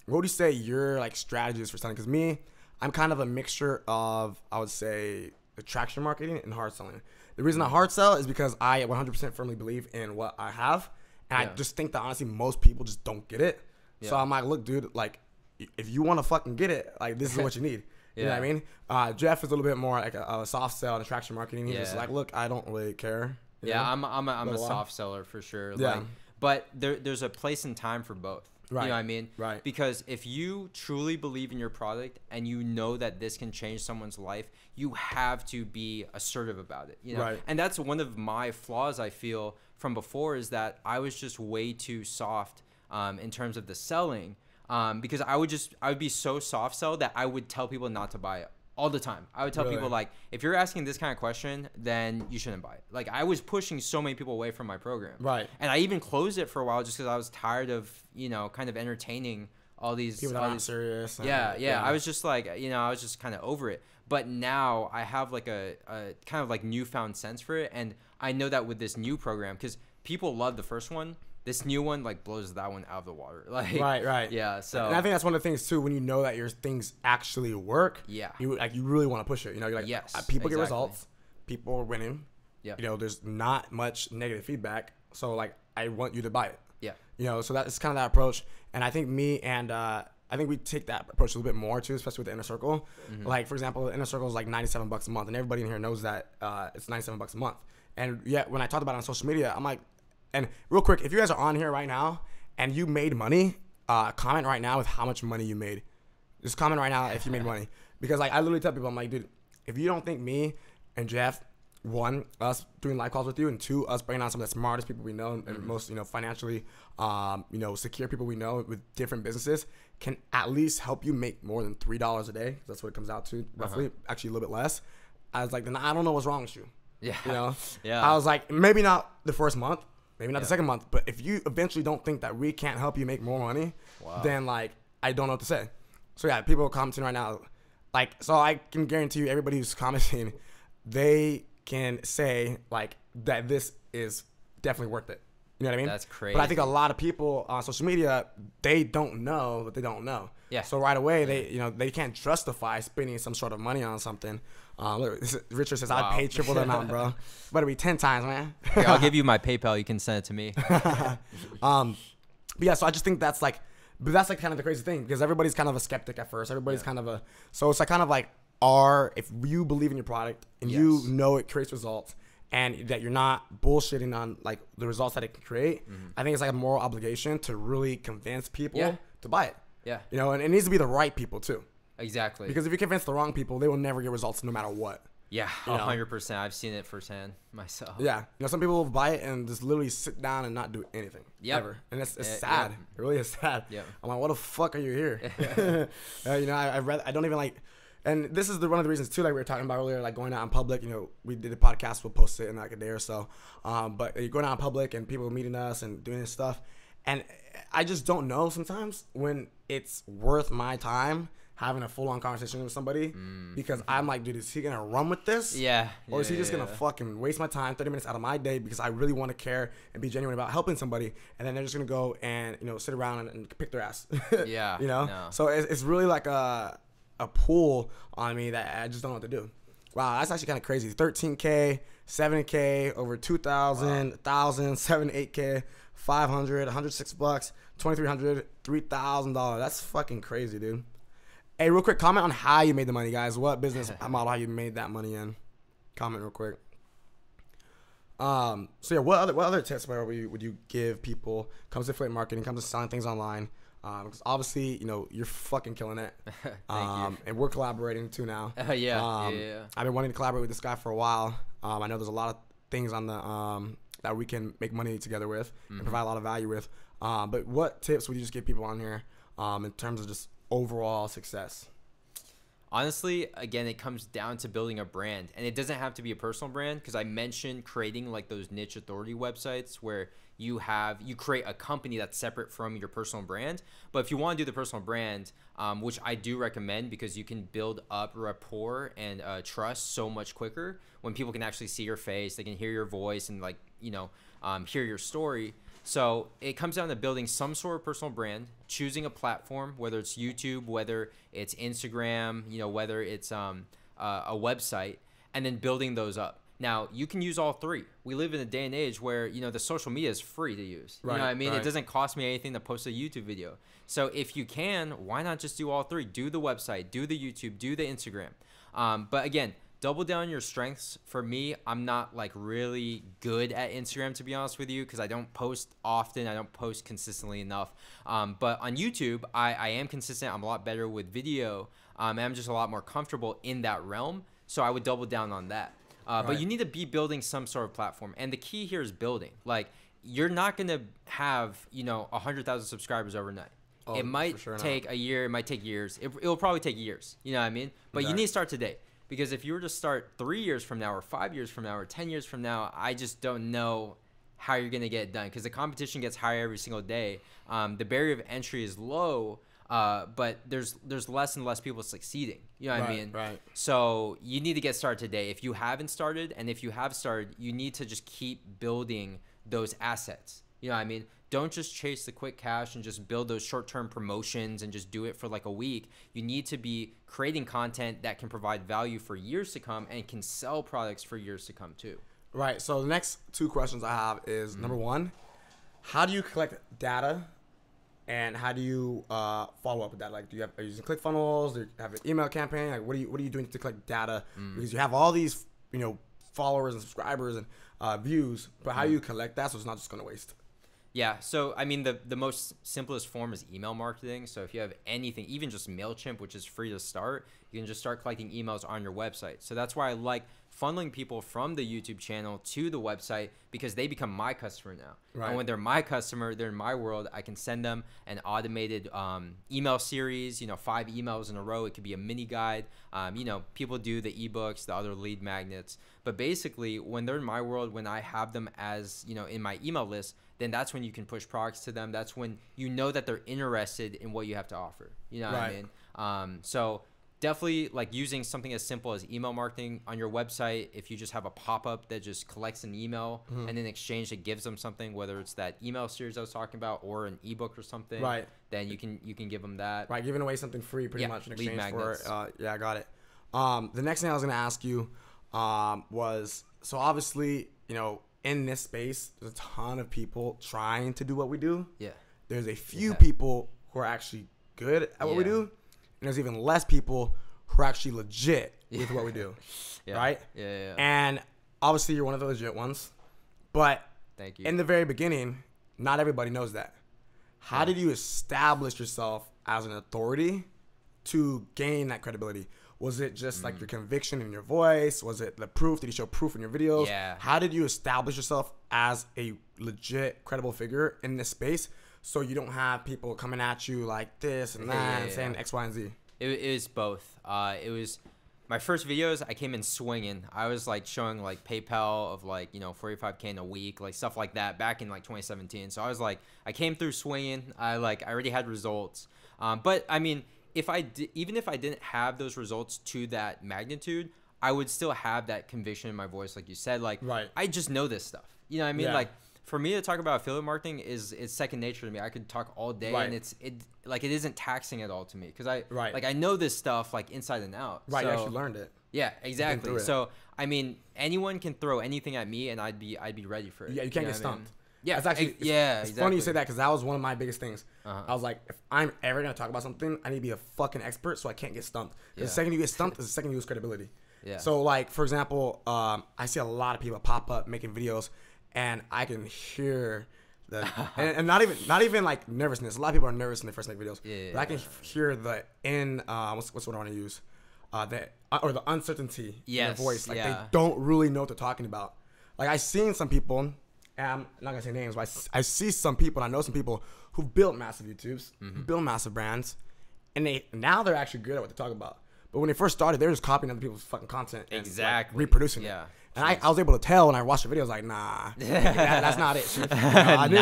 what would you say your like strategies for selling? Because me, I'm kind of a mixture of, I would say, attraction marketing and hard selling. The reason I hard sell is because I 100% firmly believe in what I have. And I just think that honestly most people just don't get it. Yeah. So I'm like, look, dude, like if you want to fucking get it, like this is what you need. You know what I mean? Jeff is a little bit more like a soft sell and attraction marketing. He's just like, look, I don't really care. Yeah, I'm a soft seller for sure. Yeah. Like, but there's a place and time for both. Right. You know what I mean? Right. Because if you truly believe in your product and you know that this can change someone's life, you have to be assertive about it. You know? Right. And that's one of my flaws I feel from before is that I was just way too soft in terms of the selling. Because I would be so soft sell that I would tell people not to buy it all the time. I would tell people like, if you're asking this kind of question, then you shouldn't buy it. Like I was pushing so many people away from my program. Right. And I even closed it for a while just because I was tired of, kind of entertaining all these people that aren't serious. Yeah. I was just like, I was just kind of over it. But now I have like a kind of like newfound sense for it. And I know that with this new program, because people love the first one, this new one like blows that one out of the water. Like right. Yeah. So and I think that's one of the things too, when you know that your things actually work. Yeah. You really want to push it. You're like, yes, people get results. People are winning. Yeah. There's not much negative feedback. So like, I want you to buy it. Yeah. So that's kind of that approach. And I think me and I think we take that approach a little bit more too, especially with the inner circle. Mm-hmm. Like for example, the inner circle is like $97 a month, and everybody in here knows that it's $97 a month. And yet when I talked about it on social media, I'm like. And real quick, if you guys are on here right now and you made money, comment right now with how much money you made. Just comment right now if you made money. Because like I literally tell people, I'm like, dude, if you don't think me and Jeff, one, us doing live calls with you, and two, us bringing on some of the smartest people we know and most, financially, secure people we know with different businesses can at least help you make more than $3 a day. That's what it comes out to roughly, actually a little bit less. I was like, then I don't know what's wrong with you. Yeah. Yeah. I was like, maybe not the first month. Maybe not the second month, but if you eventually don't think that we can't help you make more money, then like I don't know what to say. So yeah, people are commenting right now, like so I can guarantee you, everybody who's commenting, they can say like that this is definitely worth it. You know what I mean? That's crazy. But I think a lot of people on social media, they don't know that they don't know. Yeah. So right away they can't justify spending some sort of money on something. Look, Richard says, I'd pay triple the amount, bro. Better be 10 times, man. Yeah, I'll give you my PayPal. You can send it to me. But yeah, so I just think that's like kind of the crazy thing, because everybody's kind of a skeptic at first. Everybody's kind of so it's like kind of like if you believe in your product and you know it creates results and that you're not bullshitting on like the results that it can create, I think it's like a moral obligation to really convince people to buy it. Yeah. And it needs to be the right people too. Exactly. Because if you convince the wrong people, they will never get results no matter what. Yeah, 100%. I've seen it firsthand myself. Yeah. Some people will buy it and just literally sit down and not do anything. Ever. And it's sad. It really is sad. Yeah. I'm like, what the fuck are you here? I don't even like, and this is one of the reasons too, like we were talking about earlier, like going out in public, we did a podcast, we'll post it in like a day or so. But you're going out in public and people meeting us and doing this stuff. And I just don't know sometimes when it's worth my time having a full-on conversation with somebody, because I'm like, dude, is he gonna run with this? Yeah. Or is he just gonna fucking waste my time, 30 minutes out of my day, because I really want to care and be genuine about helping somebody, and then they're just gonna go and sit around and pick their ass. Yeah. No. So it's really like a pull on me that I just don't know what to do. Wow, that's actually kind of crazy. 13K, 70K, over 2,000, 1,000, 7, 8K, 500, $106, 2,300, $3,000. That's fucking crazy, dude. Hey, real quick, comment on how you made the money, guys. What business model how you made that money in? Comment real quick. So yeah, what other tips would you give people? Comes to affiliate marketing, comes to selling things online. Because obviously, you're fucking killing it. Thank you. And we're collaborating too now. Yeah. I've been wanting to collaborate with this guy for a while. I know there's a lot of things on the that we can make money together with and provide a lot of value with. But what tips would you just give people on here in terms of just overall success? Honestly, again, it comes down to building a brand, and it doesn't have to be a personal brand, because I mentioned creating like those niche authority websites where you create a company that's separate from your personal brand. But if you want to do the personal brand, which I do recommend, because you can build up rapport and trust so much quicker when people can actually see your face, they can hear your voice, and like hear your story. So it comes down to building some sort of personal brand, choosing a platform, whether it's YouTube, whether it's Instagram, whether it's a website, and then building those up. Now, you can use all three. We live in a day and age where, the social media is free to use. You know what I mean? It doesn't cost me anything to post a YouTube video. So if you can, why not just do all three? Do the website, do the YouTube, do the Instagram. But again, double down your strengths. For me, I'm not like really good at Instagram, to be honest with you, because I don't post often. I don't post consistently enough. But on YouTube, I am consistent. I'm a lot better with video. And I'm just a lot more comfortable in that realm. So I would double down on that. But you need to be building some sort of platform. And the key here is building. Like, you're not going to have, 100,000 subscribers overnight. Oh, it might take a year. It might take years. It'll probably take years. You know what I mean? But you need to start today. Because if you were to start 3 years from now or 5 years from now or 10 years from now, I just don't know how you're going to get it done. Because the competition gets higher every single day. The barrier of entry is low. But there's less and less people succeeding. You know what I mean? Right. So you need to get started today. If you haven't started, and if you have started, you need to just keep building those assets. You know what I mean? Don't just chase the quick cash and just build those short-term promotions and just do it for like a week. You need to be creating content that can provide value for years to come and can sell products for years to come too. Right. So the next two questions I have is, number one, how do you collect data? And how do you follow up with that? Like, are you using ClickFunnels? Do you have an email campaign? Like, what are you doing to collect data? Because you have all these, followers and subscribers and views, but how do you collect that so it's not just going to waste? Yeah. So, I mean, the most simplest form is email marketing. So if you have anything, even just MailChimp, which is free to start, you can just start collecting emails on your website. So that's why I like funneling people from the YouTube channel to the website, because they become my customer now. Right. And when they're my customer, they're in my world. I can send them an automated email series, 5 emails in a row. It could be a mini guide. People do the ebooks, the other lead magnets. But basically, when they're in my world, when I have them as, in my email list, then that's when you can push products to them. That's when you know that they're interested in what you have to offer. You know what I mean? So definitely like using something as simple as email marketing on your website. If you just have a pop-up that just collects an email and in exchange it gives them something, whether it's that email series I was talking about or an ebook or something, then you can give them that. Right, giving away something free pretty much in exchange for it. I got it. The next thing I was going to ask you was, so obviously, in this space, there's a ton of people trying to do what we do. Yeah. There's a few people who are actually good at what we do. And there's even less people who are actually legit with what we do. Right? Yeah. And obviously you're one of the legit ones. But thank you. In the very beginning, not everybody knows that. How did you establish yourself as an authority to gain that credibility? Was it just like your conviction in your voice? Was it the proof? Did you show proof in your videos? Yeah. How did you establish yourself as a legit, credible figure in this space so you don't have people coming at you like this and that and saying X, Y, and Z? It was both. It was my first videos. I came in swinging. I was like showing like PayPal of like, $45K in a week, like stuff like that back in like 2017. So I was like, I came through swinging. I already had results. But I mean, even if I didn't have those results to that magnitude, I would still have that conviction in my voice, like you said. Like, I just know this stuff. You know what I mean? Yeah. Like, for me to talk about affiliate marketing it's second nature to me. I could talk all day, and it isn't taxing at all to me because I know this stuff like inside and out. Right, so, you actually learned it. Yeah, exactly. So I mean, anyone can throw anything at me, and I'd be ready for it. Yeah, you can't get stumped. Yeah, it's actually it's funny you say that because that was one of my biggest things. I was like, if I'm ever gonna talk about something, I need to be a fucking expert so I can't get stumped. The second you get stumped is the second you lose credibility. Yeah. So like for example, I see a lot of people pop up making videos, and I can hear the and not even like nervousness. A lot of people are nervous when they first make videos. But I can hear the what's what I want to use, the uncertainty in their voice. Like they don't really know what they're talking about. Like I've seen some people. And I'm not gonna say names, but I see some people, and I know some people who've built massive YouTubes, built massive brands, and now they're actually good at what they talk about. But when they first started, they were just copying other people's fucking content and like, reproducing it. And I was able to tell when I watched the videos, like, nah, that's not it. I knew,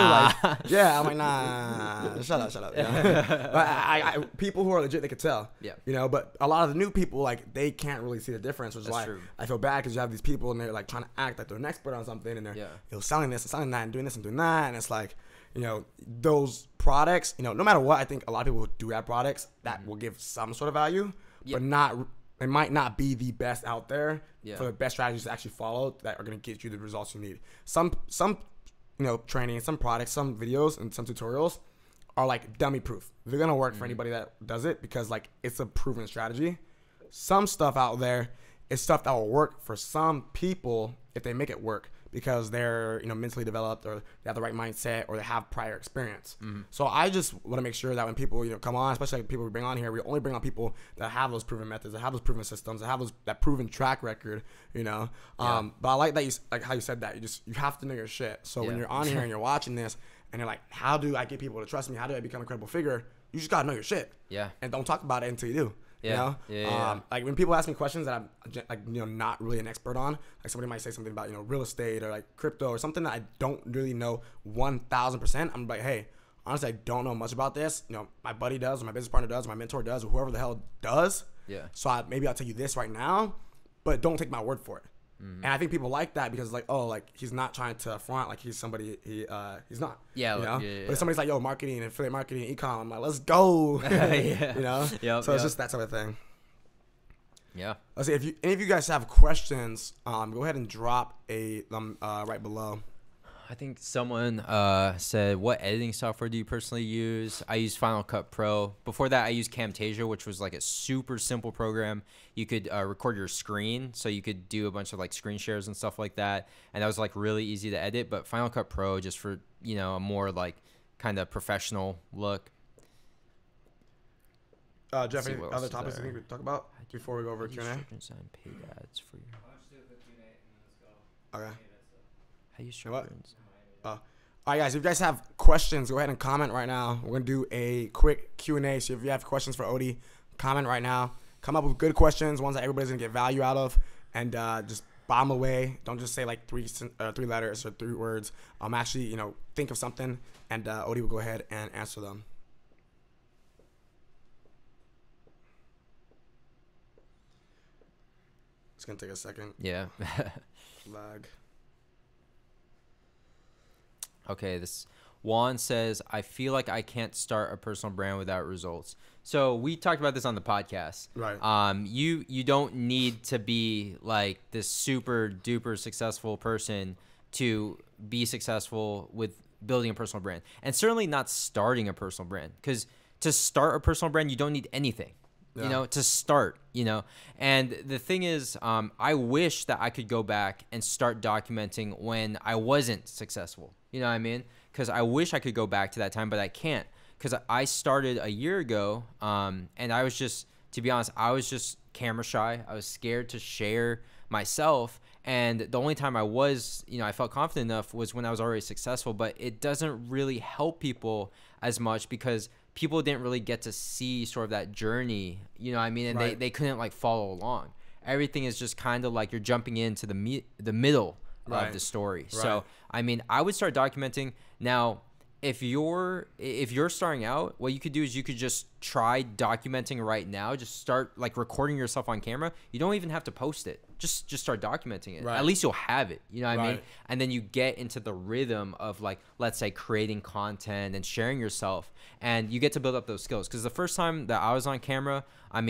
I'm like, nah, shut up. But people who are legit, they could tell. But a lot of the new people, like, they can't really see the difference, which is why I feel bad because you have these people and they're like trying to act like they're an expert on something and they're selling this and selling that and doing this and doing that, and it's like, those products, no matter what, I think a lot of people do have products that will give some sort of value, but it might not be the best out there for the best strategies to actually follow that are going to get you the results you need. Some training, some products, some videos, and some tutorials are like dummy proof. They're going to work for anybody that does it because like it's a proven strategy. Some stuff out there is stuff that will work for some people if they make it work because they're mentally developed or they have the right mindset or they have prior experience. So I just want to make sure that when people come on, especially like people we bring on here, we only bring on people that have those proven methods, that have those proven systems, that have that proven track record. But I like that how you said that you have to know your shit. So when you're on here and you're watching this and you're like, how do I get people to trust me? How do I become a credible figure? You just gotta know your shit. And don't talk about it until you do. Like when people ask me questions that I'm not really an expert on, like somebody might say something about real estate or like crypto or something that I don't really know 1,000%. I'm like, hey, honestly, I don't know much about this. My buddy does, or my business partner does, or my mentor does, or whoever the hell does. So maybe I'll tell you this right now, but don't take my word for it. And I think people like that because he's not trying to front like he's somebody he's not. But if somebody's like, yo, marketing, affiliate marketing, e-com, I'm like, let's go. So it's just that type of thing. Let's see if any of you guys have questions, go ahead and drop them right below. I think someone said, what editing software do you personally use? I use Final Cut Pro. Before that, I used Camtasia, which was like a super simple program. You could record your screen, so you could do a bunch of like screen shares and stuff like that. And that was like really easy to edit. But Final Cut Pro, just for, a more like kind of professional look. Jeff, any other topics you think we could talk about before we go over Q&A? Paid ads for your... Okay. How you structure? All right, guys. If you guys have questions, go ahead and comment right now. We're gonna do a quick Q&A. So if you have questions for Odie, comment right now. Come up with good questions, ones that everybody's gonna get value out of, and just bomb away. Don't just say like three letters or 3 words. Actually, think of something, and Odie will go ahead and answer them. It's gonna take a second. Lag. Okay, this Juan says, I feel like I can't start a personal brand without results. So we talked about this on the podcast. Right. You don't need to be like this super duper successful person to be successful with building a personal brand, and certainly not starting a personal brand, because to start a personal brand, you don't need anything. To start, and the thing is, I wish that I could go back and start documenting when I wasn't successful. You know what I mean? Because I wish I could go back to that time, but I can't, because I started a year ago, and I was just, to be honest, I was just camera shy. I was scared to share myself, and the only time I was, I felt confident enough was when I was already successful. But it doesn't really help people as much because people didn't really get to see sort of that journey, and they couldn't like follow along. Everything is just kind of like you're jumping into the middle of the story. So I would start documenting. Now if you're starting out, what you could do is you could just try documenting right now. Just start like recording yourself on camera. You don't even have to post it. Just start documenting it. At least you'll have it. You know what I mean? And then you get into the rhythm of like, let's say, creating content and sharing yourself, and you get to build up those skills. Because the first time that I was on camera, I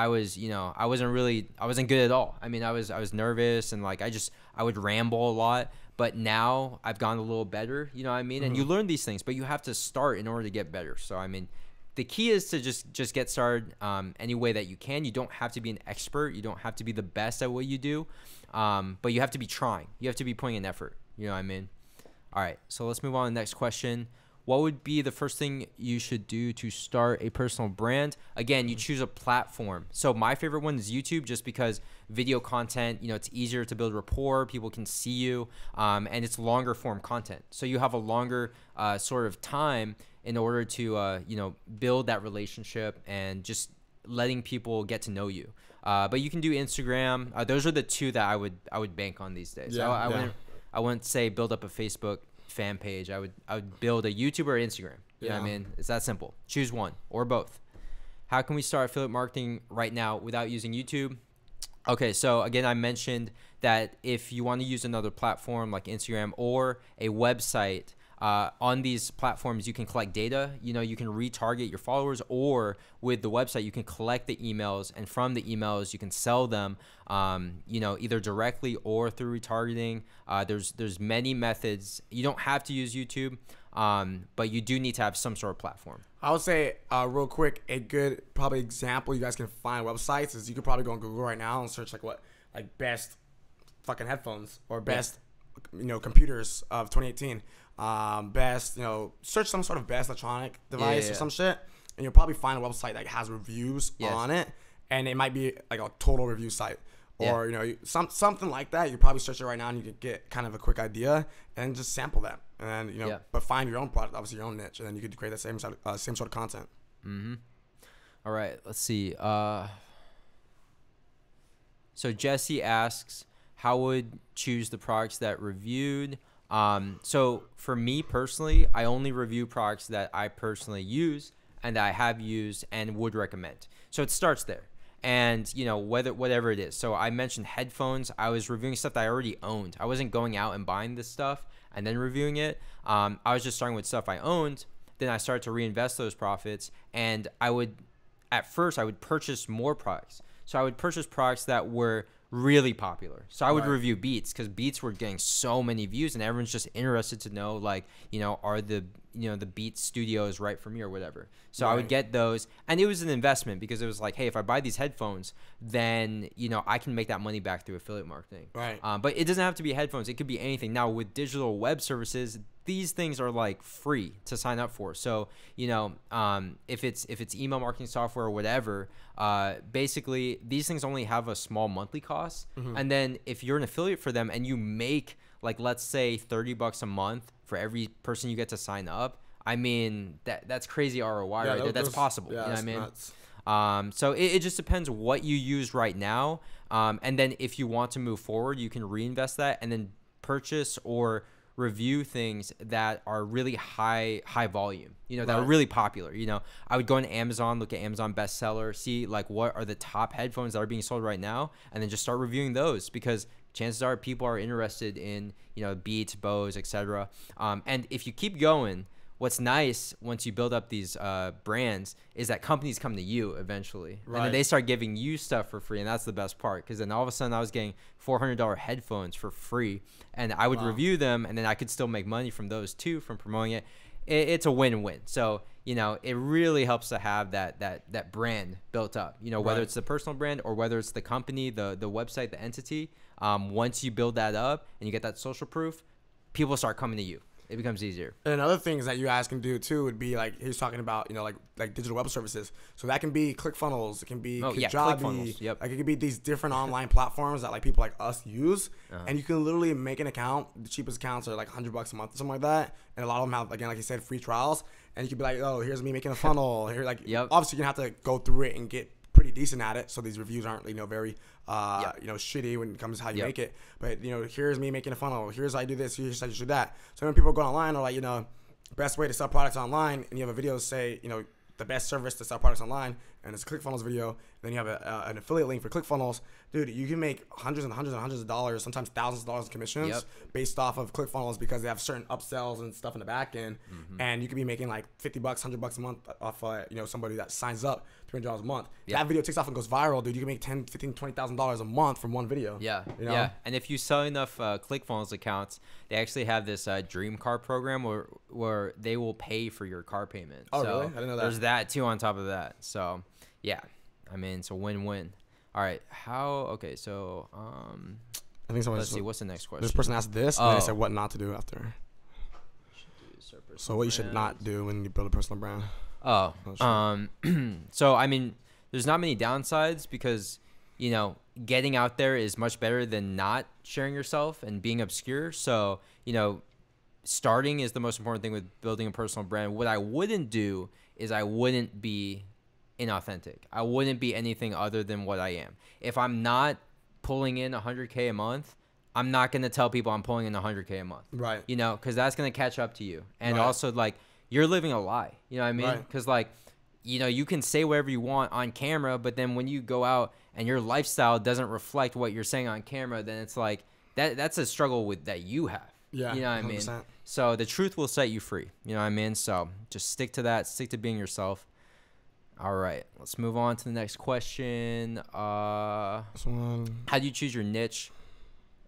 wasn't good at all. I was nervous, and like I would ramble a lot. But now I've gotten a little better, you know what I mean? And you learn these things, but you have to start in order to get better. So, the key is to just get started any way that you can. You don't have to be an expert. You don't have to be the best at what you do. But you have to be trying. You have to be putting in effort. You know what I mean? All right, so let's move on to the next question. What would be the first thing you should do to start a personal brand? Again, you choose a platform. So my favorite one is YouTube, just because video content, it's easier to build rapport. People can see you, and it's longer form content. So you have a longer sort of time in order to, build that relationship and just letting people get to know you. But you can do Instagram. Those are the two that I would bank on these days. I wouldn't say build up a Facebook fan page. I would build a YouTube or Instagram. You know what I mean? It's that simple. Choose one or both. How can we start affiliate marketing right now without using YouTube? Okay, so again, I mentioned that if you want to use another platform like Instagram or a website, On these platforms, you can collect data. You know, you can retarget your followers, or with the website, you can collect the emails, and from the emails, you can sell them. You know, either directly or through retargeting. There's many methods. You don't have to use YouTube, but you do need to have some sort of platform. I would say, real quick, a good probably example you guys can find websites is you could probably go on Google right now and search like best fucking headphones or best computers of 2018. Best, search some sort of best electronic device or some shit, and you'll probably find a website that has reviews on it, and it might be like a total review site. Or something like that. You probably search it right now, and you could get kind of a quick idea, and just sample that, and then but find your own product, obviously your own niche, and then you could create the same sort of content. All right, let's see. So Jesse asks, how would choose the products that reviewed? So for me personally, I only review products that I personally use and that I have used and would recommend. So it starts there. And, whatever it is. So I mentioned headphones. I was reviewing stuff that I already owned. I wasn't going out and buying this stuff and then reviewing it. I was just starting with stuff I owned. Then I started to reinvest those profits. And at first, I would purchase more products. So I would purchase products that were really popular. So I would review Beats, because Beats were getting so many views, and everyone's just interested to know, are the Beats studios right for me or whatever. So I would get those, and it was an investment, because it was like, hey, if I buy these headphones, then I can make that money back through affiliate marketing. Right. But it doesn't have to be headphones. It could be anything. Now with digital web services, these things are like free to sign up for. So if it's email marketing software or whatever, basically these things only have a small monthly cost. And then if you're an affiliate for them and you make, like, let's say $30 a month for every person you get to sign up, I mean, that's crazy ROI right there. That's possible. You know what I mean? Nuts. So it just depends what you use right now. And then if you want to move forward, you can reinvest that and then purchase or review things that are really high volume, that are really popular. I would go on Amazon, look at Amazon bestseller, see like what are the top headphones that are being sold right now, and then just start reviewing those, because chances are people are interested in, Beats, Bose, etc. And if you keep going, what's nice once you build up these brands is that companies come to you eventually. And then they start giving you stuff for free, and that's the best part, because then all of a sudden I was getting $400 headphones for free, and I would review them, and then I could still make money from those too, from promoting it. It's a win-win. So it really helps to have that brand built up, whether it's the personal brand or whether it's the company, the website, the entity. Once you build that up and you get that social proof, people start coming to you. It becomes easier. And other things that you guys can do too would be, like, he's talking about, like digital web services. So that can be ClickFunnels. It can be Kajabi. Yep. Like, it could be these different online platforms that, like, people like us use. And you can literally make an account. The cheapest accounts are like $100 a month or something like that. And a lot of them have, again, like you said, free trials. And you could be like, oh, here's me making a funnel. Here, like, obviously you're gonna have to go through it and get pretty decent at it, so these reviews aren't very shitty when it comes to how you make it. But here's me making a funnel, here's how I do this, here's how you do that. So when people go online, or like best way to sell products online, and you have a video say the best service to sell products online, and it's a ClickFunnels video, then you have an affiliate link for ClickFunnels, dude, you can make hundreds and hundreds and hundreds of dollars, sometimes thousands of dollars in commissions based off of ClickFunnels, because they have certain upsells and stuff in the back end. And you could be making like $50, $100 a month off somebody that signs up $300 a month. That video takes off and goes viral, dude. You can make $10,000, $15,000, $20,000 a month from one video. Yeah. And if you sell enough ClickFunnels accounts, they actually have this dream car program where they will pay for your car payment. Oh, really? I didn't know that. There's that too on top of that. So yeah, I mean, it's a win-win. All right, okay, so I think someone. Let's see, what's the next question? This person asked this, and then they said what not to do after. So what you should not do when you build a personal brand. So I mean, there's not many downsides, because getting out there is much better than not sharing yourself and being obscure. So starting is the most important thing with building a personal brand. What I wouldn't do is I wouldn't be inauthentic. I wouldn't be anything other than what I am. If I'm not pulling in 100K a month, I'm not going to tell people I'm pulling in 100K a month. Right. Because that's going to catch up to you. And also, like, you're living a lie. You know what I mean? Because, like, you can say whatever you want on camera, but then when you go out and your lifestyle doesn't reflect what you're saying on camera, then it's like, that's a struggle that you have. Yeah, you know what 100%. I mean? So the truth will set you free. You know what I mean? So just stick to that. Stick to being yourself. All right, let's move on to the next question. How do you choose your niche?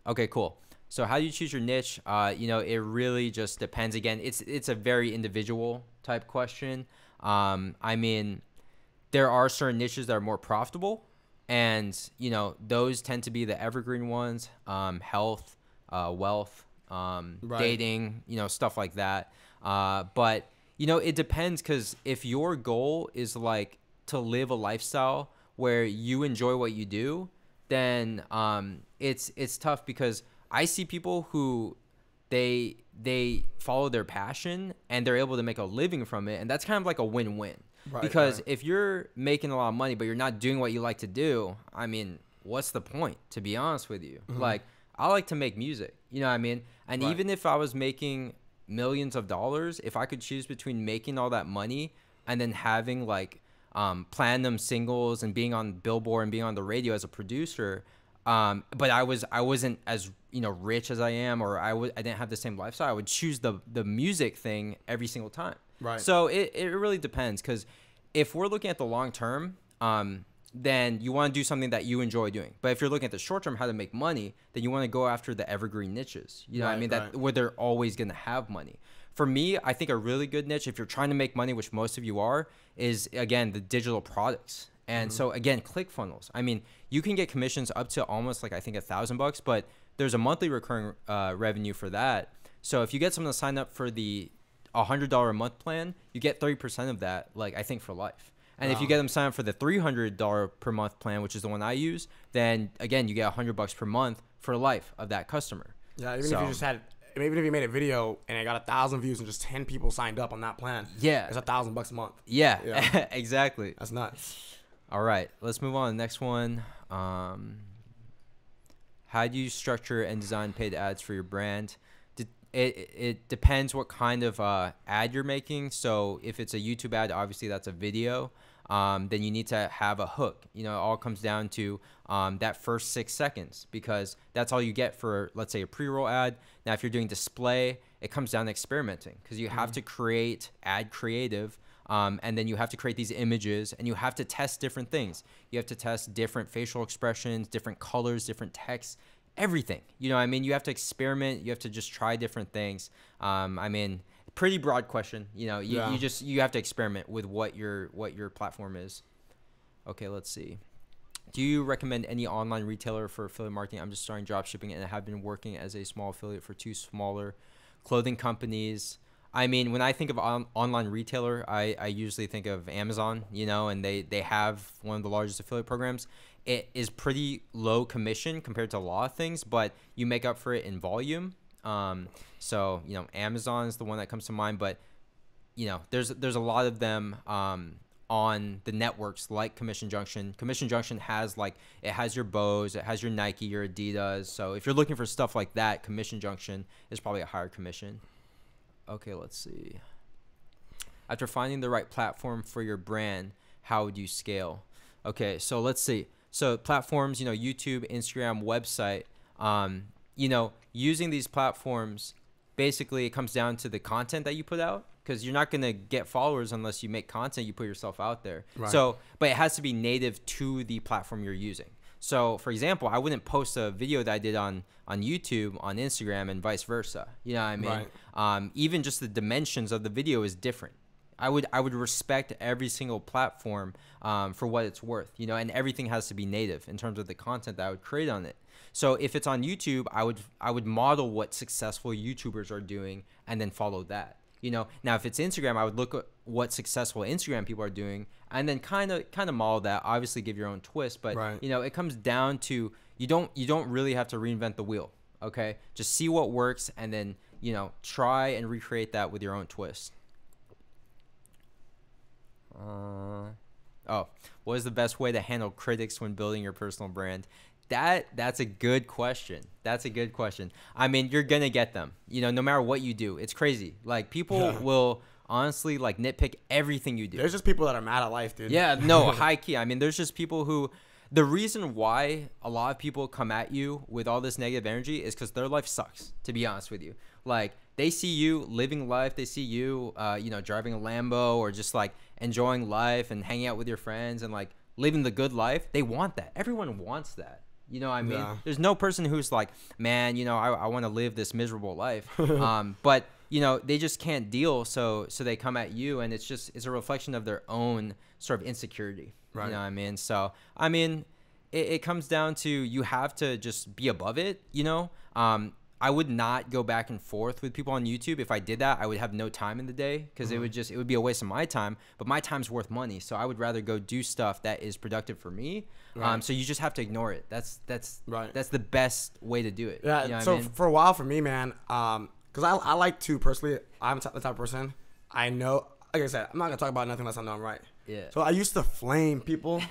Okay, cool. So how do you choose your niche? It really just depends. Again, it's a very individual type question. I mean, there are certain niches that are more profitable, and those tend to be the evergreen ones. Health, wealth, dating, stuff like that. But it depends, because if your goal is like to live a lifestyle where you enjoy what you do, then it's tough, because I see people who they follow their passion and they're able to make a living from it, and that's kind of like a win-win. Because if you're making a lot of money but you're not doing what you like to do, I mean, what's the point, to be honest with you? Like, I like to make music, you know what I mean? And even if I was making millions of dollars, if I could choose between making all that money and then having like platinum singles and being on Billboard and being on the radio as a producer, but I wasn't as rich as I am, or I didn't have the same lifestyle, I would choose the music thing every single time. So it really depends, because if we're looking at the long term, then you want to do something that you enjoy doing. But if you're looking at the short term, how to make money, then you want to go after the evergreen niches. You know what I mean? That where they're always going to have money. For me, I think a really good niche, if you're trying to make money, which most of you are, is, again, the digital products. And so, again, ClickFunnels. I mean, you can get commissions up to almost like, I think, $1,000, but there's a monthly recurring revenue for that. So if you get someone to sign up for the $100 a month plan, you get 30% of that, like, I think, for life. And if you get them signed up for the $300 per month plan, which is the one I use, then again, you get $100 per month for life of that customer. Yeah, even if you made a video and it got 1,000 views and just 10 people signed up on that plan, it's $1,000 a month. Yeah. Exactly. That's nuts. All right, let's move on to the next one. How do you structure and design paid ads for your brand? It depends what kind of ad you're making. So if it's a YouTube ad, obviously that's a video. Then you need to have a hook. It all comes down to that first 6 seconds, because that's all you get for, let's say, a pre-roll ad. Now, if you're doing display, it comes down to experimenting, because you have to create ad creative, and then you have to create these images, and you have to test different things. You have to test different facial expressions, different colors, different texts, everything. You know what I mean? You have to experiment. You have to just try different things. I mean, pretty broad question. You have to experiment with what your platform is. Okay, let's see. Do you recommend any online retailer for affiliate marketing? I'm just starting drop shipping and I have been working as a small affiliate for 2 smaller clothing companies. I mean, when I think of online retailer, I usually think of Amazon, and they have one of the largest affiliate programs. It is pretty low commission compared to a lot of things, but you make up for it in volume. So, Amazon is the one that comes to mind, but, there's a lot of them on the networks like Commission Junction. Commission Junction has it has your Bose, it has your Nike, your Adidas. So if you're looking for stuff like that, Commission Junction is probably a higher commission. Okay, let's see. After finding the right platform for your brand, how would you scale? Okay, so let's see. So platforms, YouTube, Instagram, website, using these platforms, basically it comes down to the content that you put out, because you're not going to get followers unless you make content, you put yourself out there. So, but it has to be native to the platform you're using. So, for example, I wouldn't post a video that I did on YouTube on Instagram and vice versa. You know what I mean? Even just the dimensions of the video is different. I would respect every single platform for what it's worth, and everything has to be native in terms of the content that I would create on it. So if it's on YouTube, I would model what successful YouTubers are doing and then follow that. Now if it's Instagram, I would look at what successful Instagram people are doing and then kind of model that. Obviously, give your own twist, but it comes down to you don't really have to reinvent the wheel. Okay, just see what works and then try and recreate that with your own twist. What is the best way to handle critics when building your personal brand? That's a good question. I mean, you're gonna get them, no matter what you do. It's crazy. Like, people will honestly nitpick everything you do. There's just people that are mad at life, dude. Yeah, no, high key. I mean, there's just people who the reason why a lot of people come at you with all this negative energy is because their life sucks, to be honest with you. Like, they see you living life. They see you, driving a Lambo or just like enjoying life and hanging out with your friends and like living the good life. They want that. Everyone wants that. You know what I mean? Yeah. There's no person who's like, man, I want to live this miserable life. But, they just can't deal. So they come at you, and it's a reflection of their own sort of insecurity. Right. You know what I mean? So, I mean, it comes down to you have to just be above it, I would not go back and forth with people on YouTube. If I did that, I would have no time in the day because it would be a waste of my time. But my time's worth money, so I would rather go do stuff that is productive for me. Right. So you just have to ignore it. That's right. That's the best way to do it. Yeah. You know So what I mean? for a while, for me, man, because I like to personally, I'm the type of person. I know, like I said, I'm not gonna talk about nothing unless I know I'm right. Yeah. So I used to flame people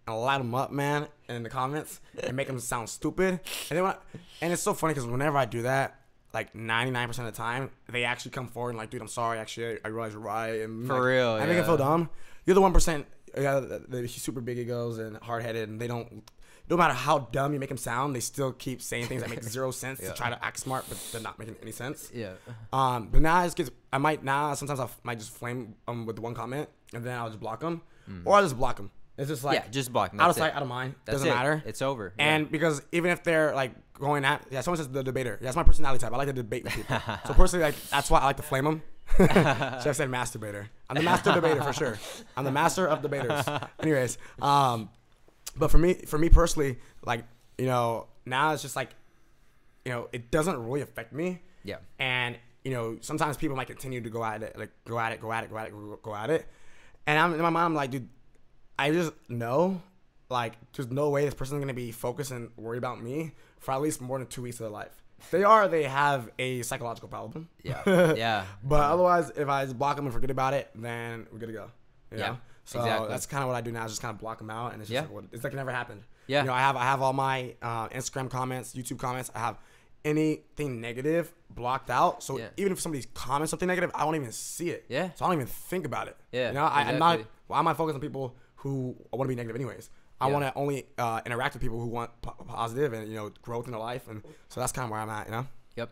and light them up, man, in the comments and make them sound stupid. And it's so funny because whenever I do that, like 99% of the time, they actually come forward and like, dude, I'm sorry. Actually, I realize you're right. And For like, real, I make them feel dumb. You're the 1%. The super big egos and hard headed, and they don't. No matter how dumb you make them sound, they still keep saying things that make zero sense to try to act smart, but they're not making any sense. Yeah. But now sometimes I might just flame them with one comment, and then I'll just block them, or I'll just block them. It's just like, just block them. Out of sight, out of mind. Doesn't matter. It's over. And because even if they're like going at, someone says the debater. That's my personality type. I like to debate with people. So personally, like that's why I like to flame them. Should have said masturbator. I'm the master debater for sure. I'm the master of debaters. Anyways, but for me personally, like, now it's just like, it doesn't really affect me. Yeah. And, sometimes people might continue to go at it. And I'm in my mind, I'm like, dude, I just know, like, there's no way this person's going to be focused and worried about me for at least more than 2 weeks of their life. If they have a psychological problem. Yeah. Yeah. But otherwise, if I just block them and forget about it, then we're good to go. You know? So exactly. that's kind of what I do now, is just kind of block them out, and it's just it's like it never happened. Yeah. I have all my Instagram comments, YouTube comments. I have anything negative blocked out. So even if somebody comments something negative, I won't even see it. Yeah. So I don't even think about it. Yeah. I'm not. Why am I focused on people who want to be negative anyways? I want to only interact with people who want positive and growth in their life, and so that's kind of where I'm at. Yep.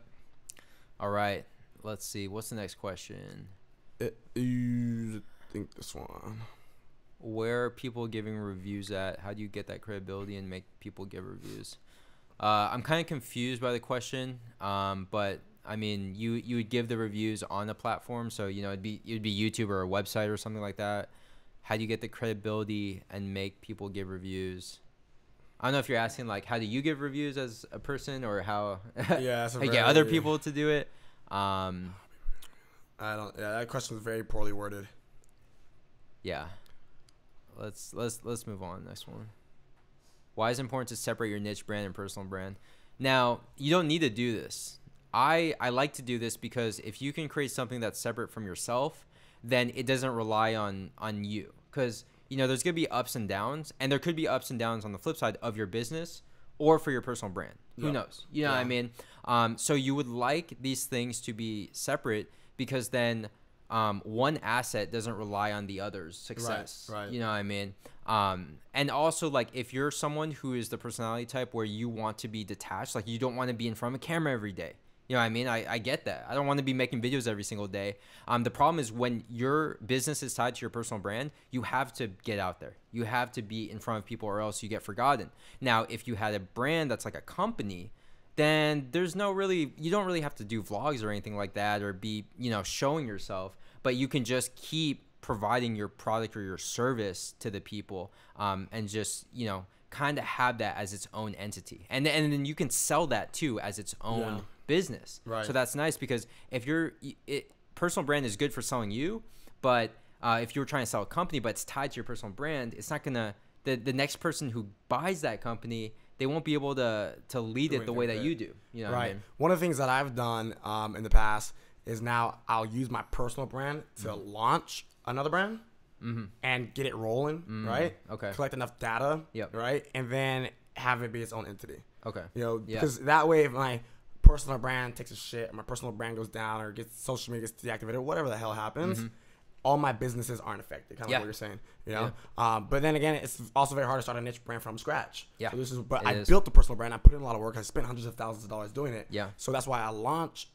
All right. Let's see. What's the next question? I think this one. Where are people giving reviews at? How do you get that credibility and make people give reviews? I'm kind of confused by the question, but I mean, you would give the reviews on a platform, so it'd be YouTube or a website or something like that. How do you get the credibility and make people give reviews? I don't know if you're asking like, how do you give reviews as a person, or how get other people to do it? I don't. Yeah, that question is very poorly worded. Yeah. Let's move on. Next one. Why is it important to separate your niche brand and personal brand? Now, you don't need to do this. I like to do this because if you can create something that's separate from yourself, then it doesn't rely on you. Because, there's going to be ups and downs, and there could be ups and downs on the flip side of your business or for your personal brand. Who knows? You know what I mean? So you would like these things to be separate because then one asset doesn't rely on the other's success. Right. You know what I mean? And also, like, if you're someone who is the personality type where you want to be detached, like you don't want to be in front of a camera every day. You know what I mean? I get that. I don't want to be making videos every single day. The problem is when your business is tied to your personal brand, you have to get out there. You have to be in front of people or else you get forgotten. Now, if you had a brand that's like a company, then you don't really have to do vlogs or anything like that or be, showing yourself, but you can just keep providing your product or your service to the people and just, kind of have that as its own entity. And then you can sell that too as its own business. Right. So that's nice because if personal brand is good for selling you, but if you're trying to sell a company but it's tied to your personal brand, it's not gonna the next person who buys that company, they won't be able to lead it the way that you do. You know what I mean? One of the things that I've done in the past is now I'll use my personal brand to launch another brand and get it rolling, right? Okay. Collect enough data, right? And then have it be its own entity. Okay. Because that way if my personal brand takes a shit, or my personal brand goes down, or gets social media gets deactivated, or whatever the hell happens, all my businesses aren't affected. Kind of what you're saying, you know. But then again, it's also very hard to start a niche brand from scratch. Yeah. So I built the personal brand. I put in a lot of work. I spent hundreds of thousands of dollars doing it. Yeah. So that's why I launched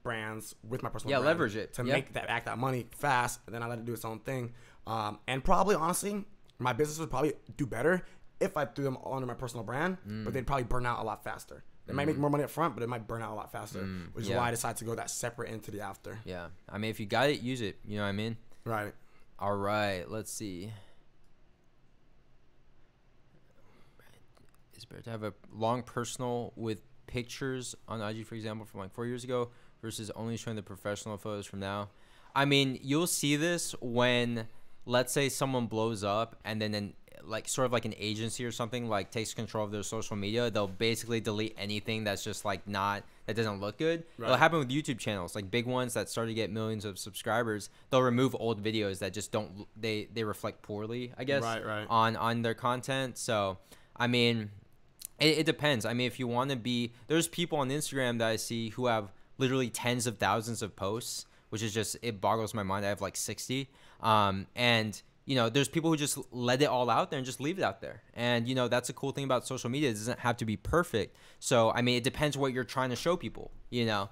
brands with my personal brand. Leverage it to make that money fast, and then I let it do its own thing. And probably honestly, my business would probably do better if I threw them all under my personal brand, but they'd probably burn out a lot faster. They might make more money up front, but it might burn out a lot faster, which is why I decided to go that separate entity after. Yeah. I mean, if you got it, use it. You know what I mean? Right. All right. Let's see. It's better to have a long personal with pictures on IG, for example, from like 4 years ago versus only showing the professional photos from now. I mean, you'll see this when, let's say, someone blows up and then like sort of like an agency or something like takes control of their social media. They'll basically delete anything that's just like that doesn't look good. Right. It'll happen with YouTube channels, like big ones that start to get millions of subscribers. They'll remove old videos that just don't they reflect poorly, I guess, on their content. So I mean, it depends. I mean, if you want to be, there's people on Instagram that I see who have literally tens of thousands of posts, which is just, it boggles my mind. I have like 60. And you know, there's people who just let it all out there and just leave it out there. And, you know, that's a cool thing about social media. It doesn't have to be perfect. So, I mean, it depends what you're trying to show people, you know.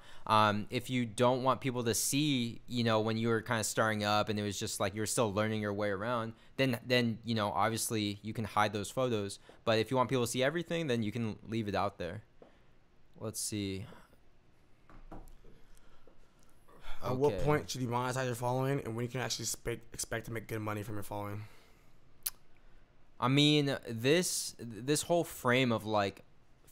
If you don't want people to see, you know, when you were kind of starting up and it was just like you're still learning your way around, then you know, obviously you can hide those photos. But if you want people to see everything, then you can leave it out there. Let's see. At what point should you monetize your following, and when you can actually expect to make good money from your following? I mean, this whole frame of like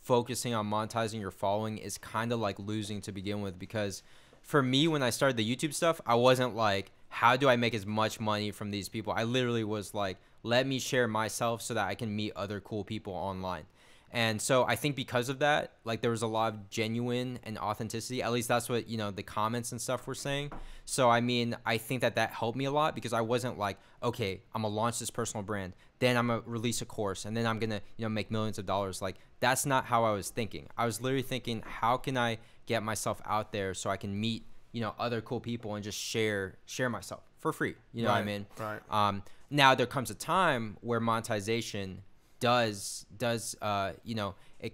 focusing on monetizing your following is kind of like losing to begin with, because for me, when I started the YouTube stuff, I wasn't like, how do I make as much money from these people? I literally was like, let me share myself so that I can meet other cool people online. And so I think because of that, like there was a lot of genuine and authenticity. At least that's what, you know, the comments and stuff were saying. So, I mean, I think that helped me a lot, because I wasn't like, okay, I'm going to launch this personal brand, then I'm going to release a course, and then I'm going to, you know, make millions of dollars. Like, that's not how I was thinking. I was literally thinking, how can I get myself out there so I can meet, you know, other cool people and just share myself for free. You know what I mean? Right. Now there comes a time where monetization does you know, it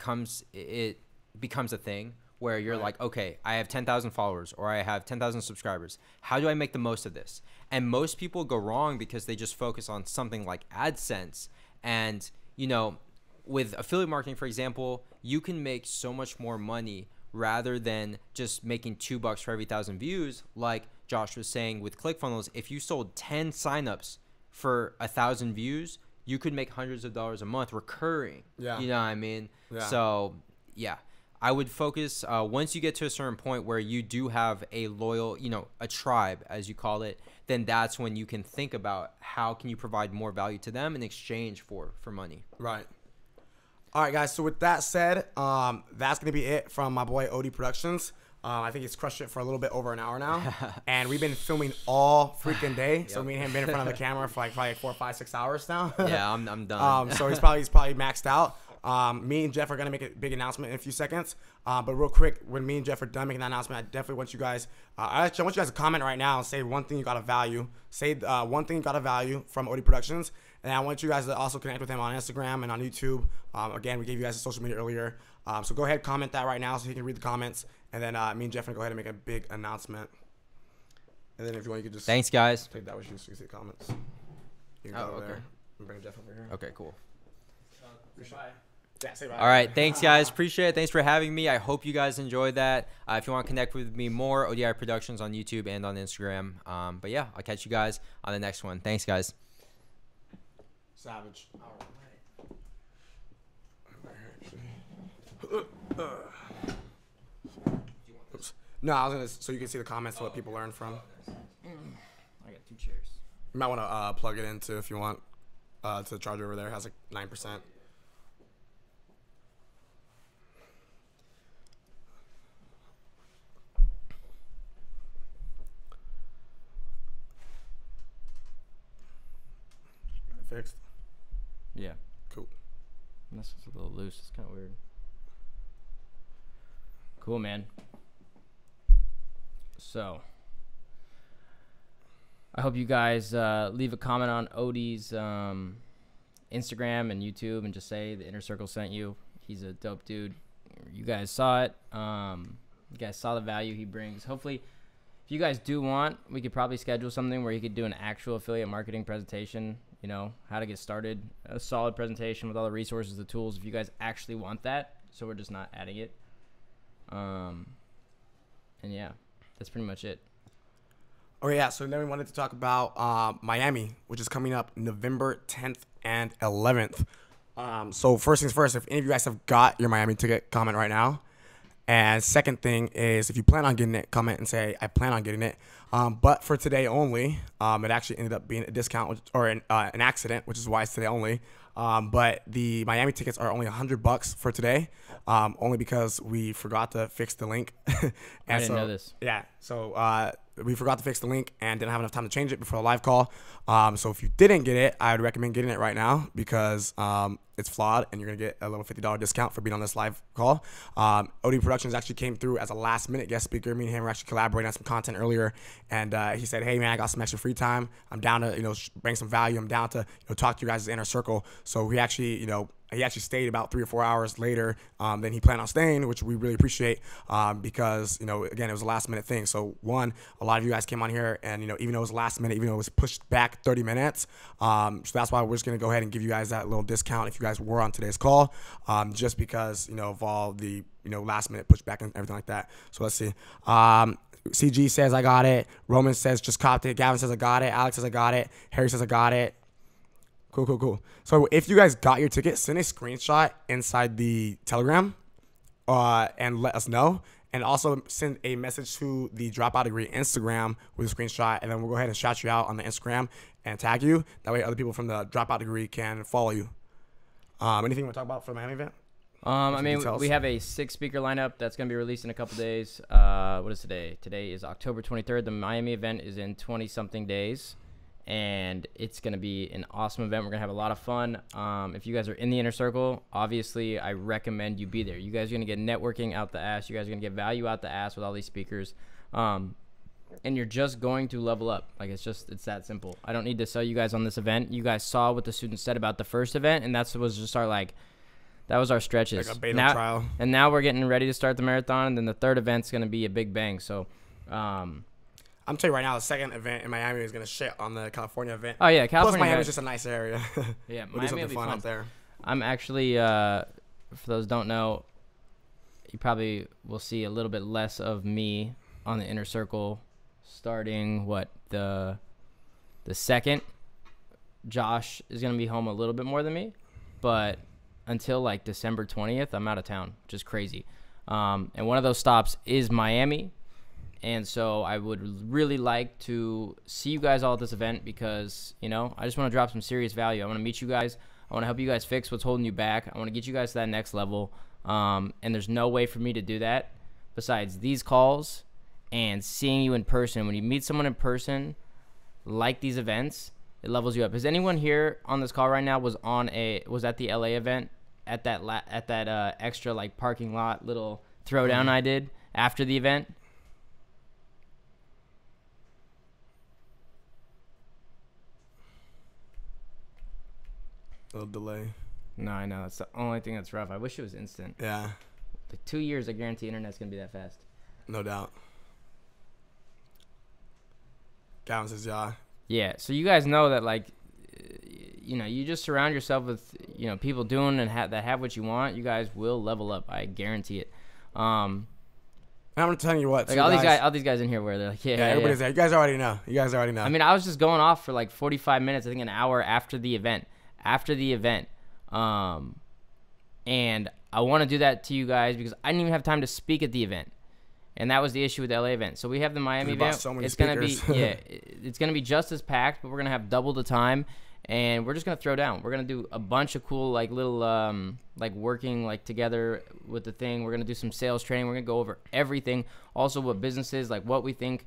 becomes a thing where you're like, okay, I have 10,000 followers or I have 10,000 subscribers. How do I make the most of this? And most people go wrong because they just focus on something like AdSense. And, you know, with affiliate marketing, for example, you can make so much more money rather than just making $2 for every 1,000 views. Like Josh was saying with ClickFunnels, if you sold 10 signups for 1,000 views, you could make hundreds of dollars a month recurring. Yeah. You know what I mean? Yeah. So, yeah, I would focus once you get to a certain point where you do have a loyal, you know, a tribe, as you call it, then that's when you can think about how can you provide more value to them in exchange for money. Right. All right, guys. So with that said, that's going to be it from my boy OD Productions. I think he's crushed it for a little bit over an hour now. And we've been filming all freaking day. So me and him been in front of the camera for like probably 4, 5, 6 hours now. Yeah, I'm done. So he's probably maxed out. Me and Jeff are going to make a big announcement in a few seconds. But real quick, when me and Jeff are done making that announcement, I definitely want you guys, I want you guys to comment right now and say one thing you got of value. Say one thing you got of value from OD Productions. And I want you guys to also connect with him on Instagram and on YouTube. Again, we gave you guys the social media earlier. So go ahead, comment that right now so you can read the comments. And then me and Jeff are going to go ahead and make a big announcement. And then if you want, you can just... Thanks, guys. Take that with you so you see the comments. You can go over there. And bring Jeff over here. Okay, cool. Bye. Yeah, say bye. All right, thanks, guys. Appreciate it. Thanks for having me. I hope you guys enjoyed that. If you want to connect with me more, ODI Productions on YouTube and on Instagram. But yeah, I'll catch you guys on the next one. Thanks, guys. Savage. All right. Oops. No, I was gonna, so you can see the comments to what people learn from. I got 2 chairs. You might want to plug it into if you want to the charger over there. It has like 9%. Fixed. Yeah. Cool. This is a little loose. It's kind of weird. Cool, man. So, I hope you guys leave a comment on ODI's Instagram and YouTube and just say the Inner Circle sent you. He's a dope dude. You guys saw it. You guys saw the value he brings. Hopefully, if you guys do want, we could probably schedule something where he could do an actual affiliate marketing presentation, you know, how to get started, a solid presentation with all the resources, the tools, if you guys actually want that. So we're just not adding it. And yeah, that's pretty much it. Oh yeah, so then we wanted to talk about Miami, which is coming up November 10th and 11th. So first things first, if any of you guys have got your Miami ticket, comment right now. And second thing is, if you plan on getting it, comment and say, I plan on getting it. But for today only, it actually ended up being a discount or an accident, which is why it's today only. But the Miami tickets are only $100 for today, only because we forgot to fix the link. And I didn't know this. Yeah, so we forgot to fix the link and didn't have enough time to change it before the live call. So if you didn't get it, I would recommend getting it right now because it's flawed and you're going to get a little $50 discount for being on this live call. OD Productions actually came through as a last-minute guest speaker. Me and him were actually collaborating on some content earlier, and he said, hey, man, I got some extra free time. I'm down to, bring some value. I'm down to, talk to you guys' inner circle. So we actually, he actually stayed about 3 or 4 hours later than he planned on staying, which we really appreciate because, again, it was a last minute thing. So one, a lot of you guys came on here and, even though it was last minute, even though it was pushed back 30 minutes. So that's why we're just going to go ahead and give you guys that little discount if you guys were on today's call, just because, of all the, last minute pushback and everything like that. So let's see. CG says, I got it. Roman says, just copped it. Gavin says, I got it. Alex says, I got it. Harry says, I got it. Cool. So if you guys got your ticket, send a screenshot inside the Telegram and let us know. And also send a message to the Dropout Degree Instagram with a screenshot. And then we'll go ahead and shout you out on the Instagram and tag you. That way other people from the Dropout Degree can follow you. Anything you want to talk about for the Miami event? We have a 6-speaker lineup that's going to be released in a couple days. What is today? Today is October 23rd. The Miami event is in 20-something days. And it's going to be an awesome event. We're going to have a lot of fun. If you guys are in the inner circle, obviously, I recommend you be there. You guys are going to get networking out the ass. You guys are going to get value out the ass with all these speakers. And you're just going to level up. Like, it's that simple. I don't need to sell you guys on this event. You guys saw what the students said about the first event, and that was just that was our stretches. Like a beta trial. And now we're getting ready to start the marathon, and then the third event's going to be a big bang. So, I'm telling you right now, the second event in Miami is going to shit on the California event. Oh, yeah. California. Plus, Miami's just a nice area. Yeah, we'll do something fun out there. I'm actually, for those who don't know, you probably will see a little bit less of me on the inner circle starting, the second. Josh is going to be home a little bit more than me, but until like December 20th, I'm out of town, which is crazy. And one of those stops is Miami. And so I would really like to see you guys all at this event because, I just want to drop some serious value. I want to meet you guys. I want to help you guys fix what's holding you back. I want to get you guys to that next level. And there's no way for me to do that besides these calls and seeing you in person. When you meet someone in person, like these events, it levels you up. Is anyone here on this call right now was at the LA event at that extra like parking lot little throwdown I did after the event? A little delay. No, I know. That's the only thing that's rough. I wish it was instant. Yeah. The 2 years, I guarantee internet's going to be that fast. No doubt. Gavin says, yeah. Yeah. So you guys know that, like, you just surround yourself with, people doing and that have what you want. You guys will level up. I guarantee it. And I'm going to tell you what. Like all these guys in here where they're like, yeah, everybody's there. You guys already know. I mean, I was just going off for like 45 minutes, I think an hour after the event. And I want to do that to you guys because I didn't even have time to speak at the event, and that was the issue with the LA event. So we have the Miami event. It's gonna be it's gonna be just as packed, but we're gonna have double the time, and we're just gonna throw down. We're gonna do a bunch of cool like little like working like together with the thing. We're gonna do some sales training. We're gonna go over everything. Also, what businesses like what we think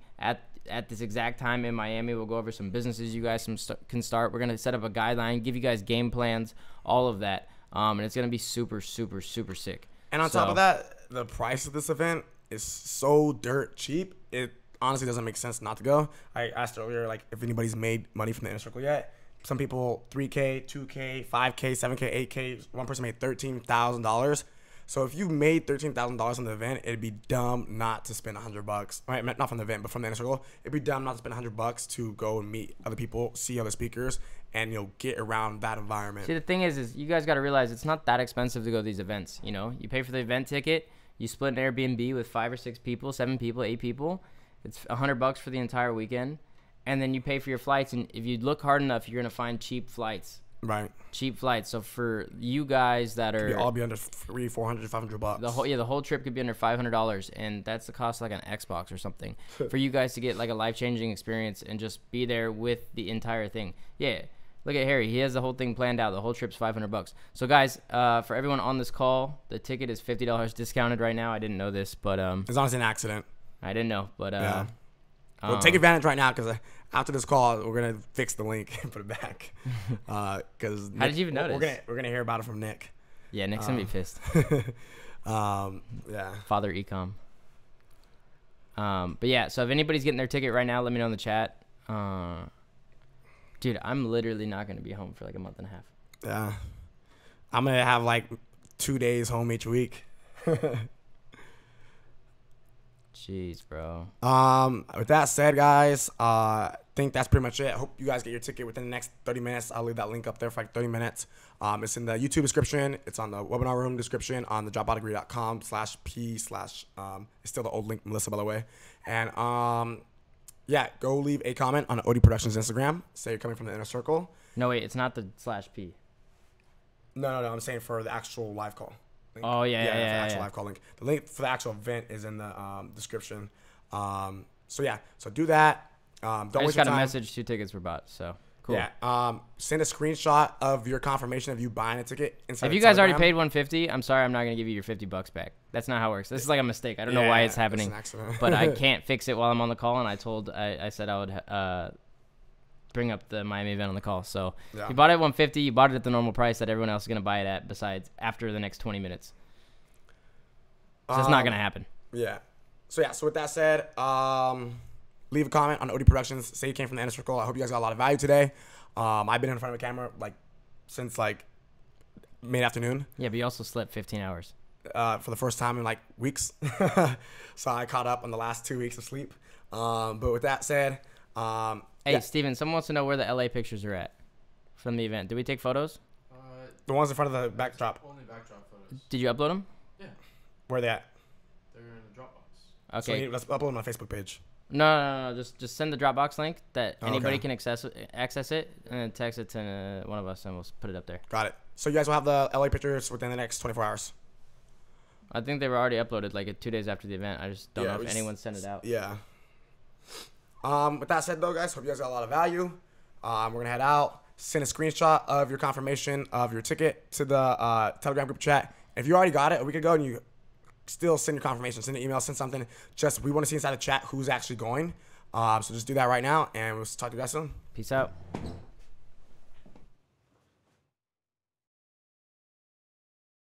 at this exact time in Miami. We'll go over some businesses you guys can start. We're going to set up a guideline, give you guys game plans, all of that. And it's going to be super, super, super sick. And on top of that, the price of this event is so dirt cheap. honestly doesn't make sense not to go. I asked earlier, like, if anybody's made money from the inner circle yet. Some people 3K, 2K, 5K, 7K, 8K. One person made $13,000. So if you made $13,000 from the event, it'd be dumb not to spend $100. Right, not from the event, but from the inner circle. It'd be dumb not to spend $100 to go and meet other people, see other speakers, and get around that environment. See, the thing is you guys got to realize it's not that expensive to go to these events. You pay for the event ticket, you split an Airbnb with 5 or 6 people, 7 people, 8 people. It's $100 for the entire weekend, and then you pay for your flights. And if you look hard enough, you're gonna find cheap flights. Right. Cheap flights. So for you guys that are all be under $300, $400, $500. The whole trip could be under $500, and that's the cost of like an Xbox or something. For you guys to get like a life-changing experience and just be there with the entire thing. Yeah. Look at Harry. He has the whole thing planned out. The whole trip's $500. So guys, for everyone on this call, the ticket is $50 discounted right now. I didn't know this, but it's honestly an accident. I didn't know, but yeah. Well, take advantage right now, because after this call, we're gonna fix the link and put it back. Because how did you even notice? We're gonna hear about it from Nick. Yeah, Nick's gonna be pissed. Yeah. Father Ecom. But yeah, so if anybody's getting their ticket right now, let me know in the chat. Dude, I'm literally not gonna be home for like a month and a half. Yeah. I'm gonna have like 2 days home each week. Jeez, bro. With that said, guys, I think that's pretty much it. I hope you guys get your ticket within the next 30 minutes. I'll leave that link up there for like 30 minutes. It's in the YouTube description. It's on the webinar room description on the dropoutdegree.com/p/ it's still the old link, Melissa, by the way. And yeah, go leave a comment on OD Productions Instagram. Say you're coming from the inner circle. No, wait, it's not the /p. No. I'm saying for the actual live call link. Oh, yeah. Live call link. The link for the actual event is in the description. So yeah, so do that. Don't I waste just got your a time. message 2 tickets were bought, so cool. Yeah. Send a screenshot of your confirmation of you buying a ticket. If you guys already paid $150, I'm sorry, I'm not gonna give you your $50 back. That's not how it works. This is like a mistake. I don't know why it's happening, it's an accident. but I can't fix it while I'm on the call. And I said I would bring up the Miami event on the call. So Yeah. you bought it at $150. You bought it at the normal price that everyone else is gonna buy it at. Besides, after the next 20 minutes, so it's not gonna happen. Yeah. So with that said, leave a comment on OD Productions. Say you came from the inner circle. I hope you guys got a lot of value today. I've been in front of a camera since mid-afternoon. Yeah, but you also slept 15 hours. For the first time in weeks. So I caught up on the last 2 weeks of sleep. But with that said, hey, Steven, someone wants to know where the LA pictures are at from the event. Did we take photos? The ones in front of the backdrop. Only backdrop photos. Did you upload them? Yeah, Where are they at? they're in the Dropbox. Okay. So let's upload them on my Facebook page. No. Just send the Dropbox link that anybody okay. can access it, and then text it to one of us, and we'll put it up there. Got it. So you guys will have the LA pictures within the next 24 hours. I think they were already uploaded 2 days after the event. I just don't know if anyone sent it out. Yeah. With that said, though, guys, hope you guys got a lot of value. We're going to head out. Send a screenshot of your confirmation of your ticket to the Telegram group chat. If you already got it a week ago and you still send your confirmation, send an email, send something. We want to see inside the chat who's actually going. So just do that right now, and we'll talk to you guys soon. Peace out.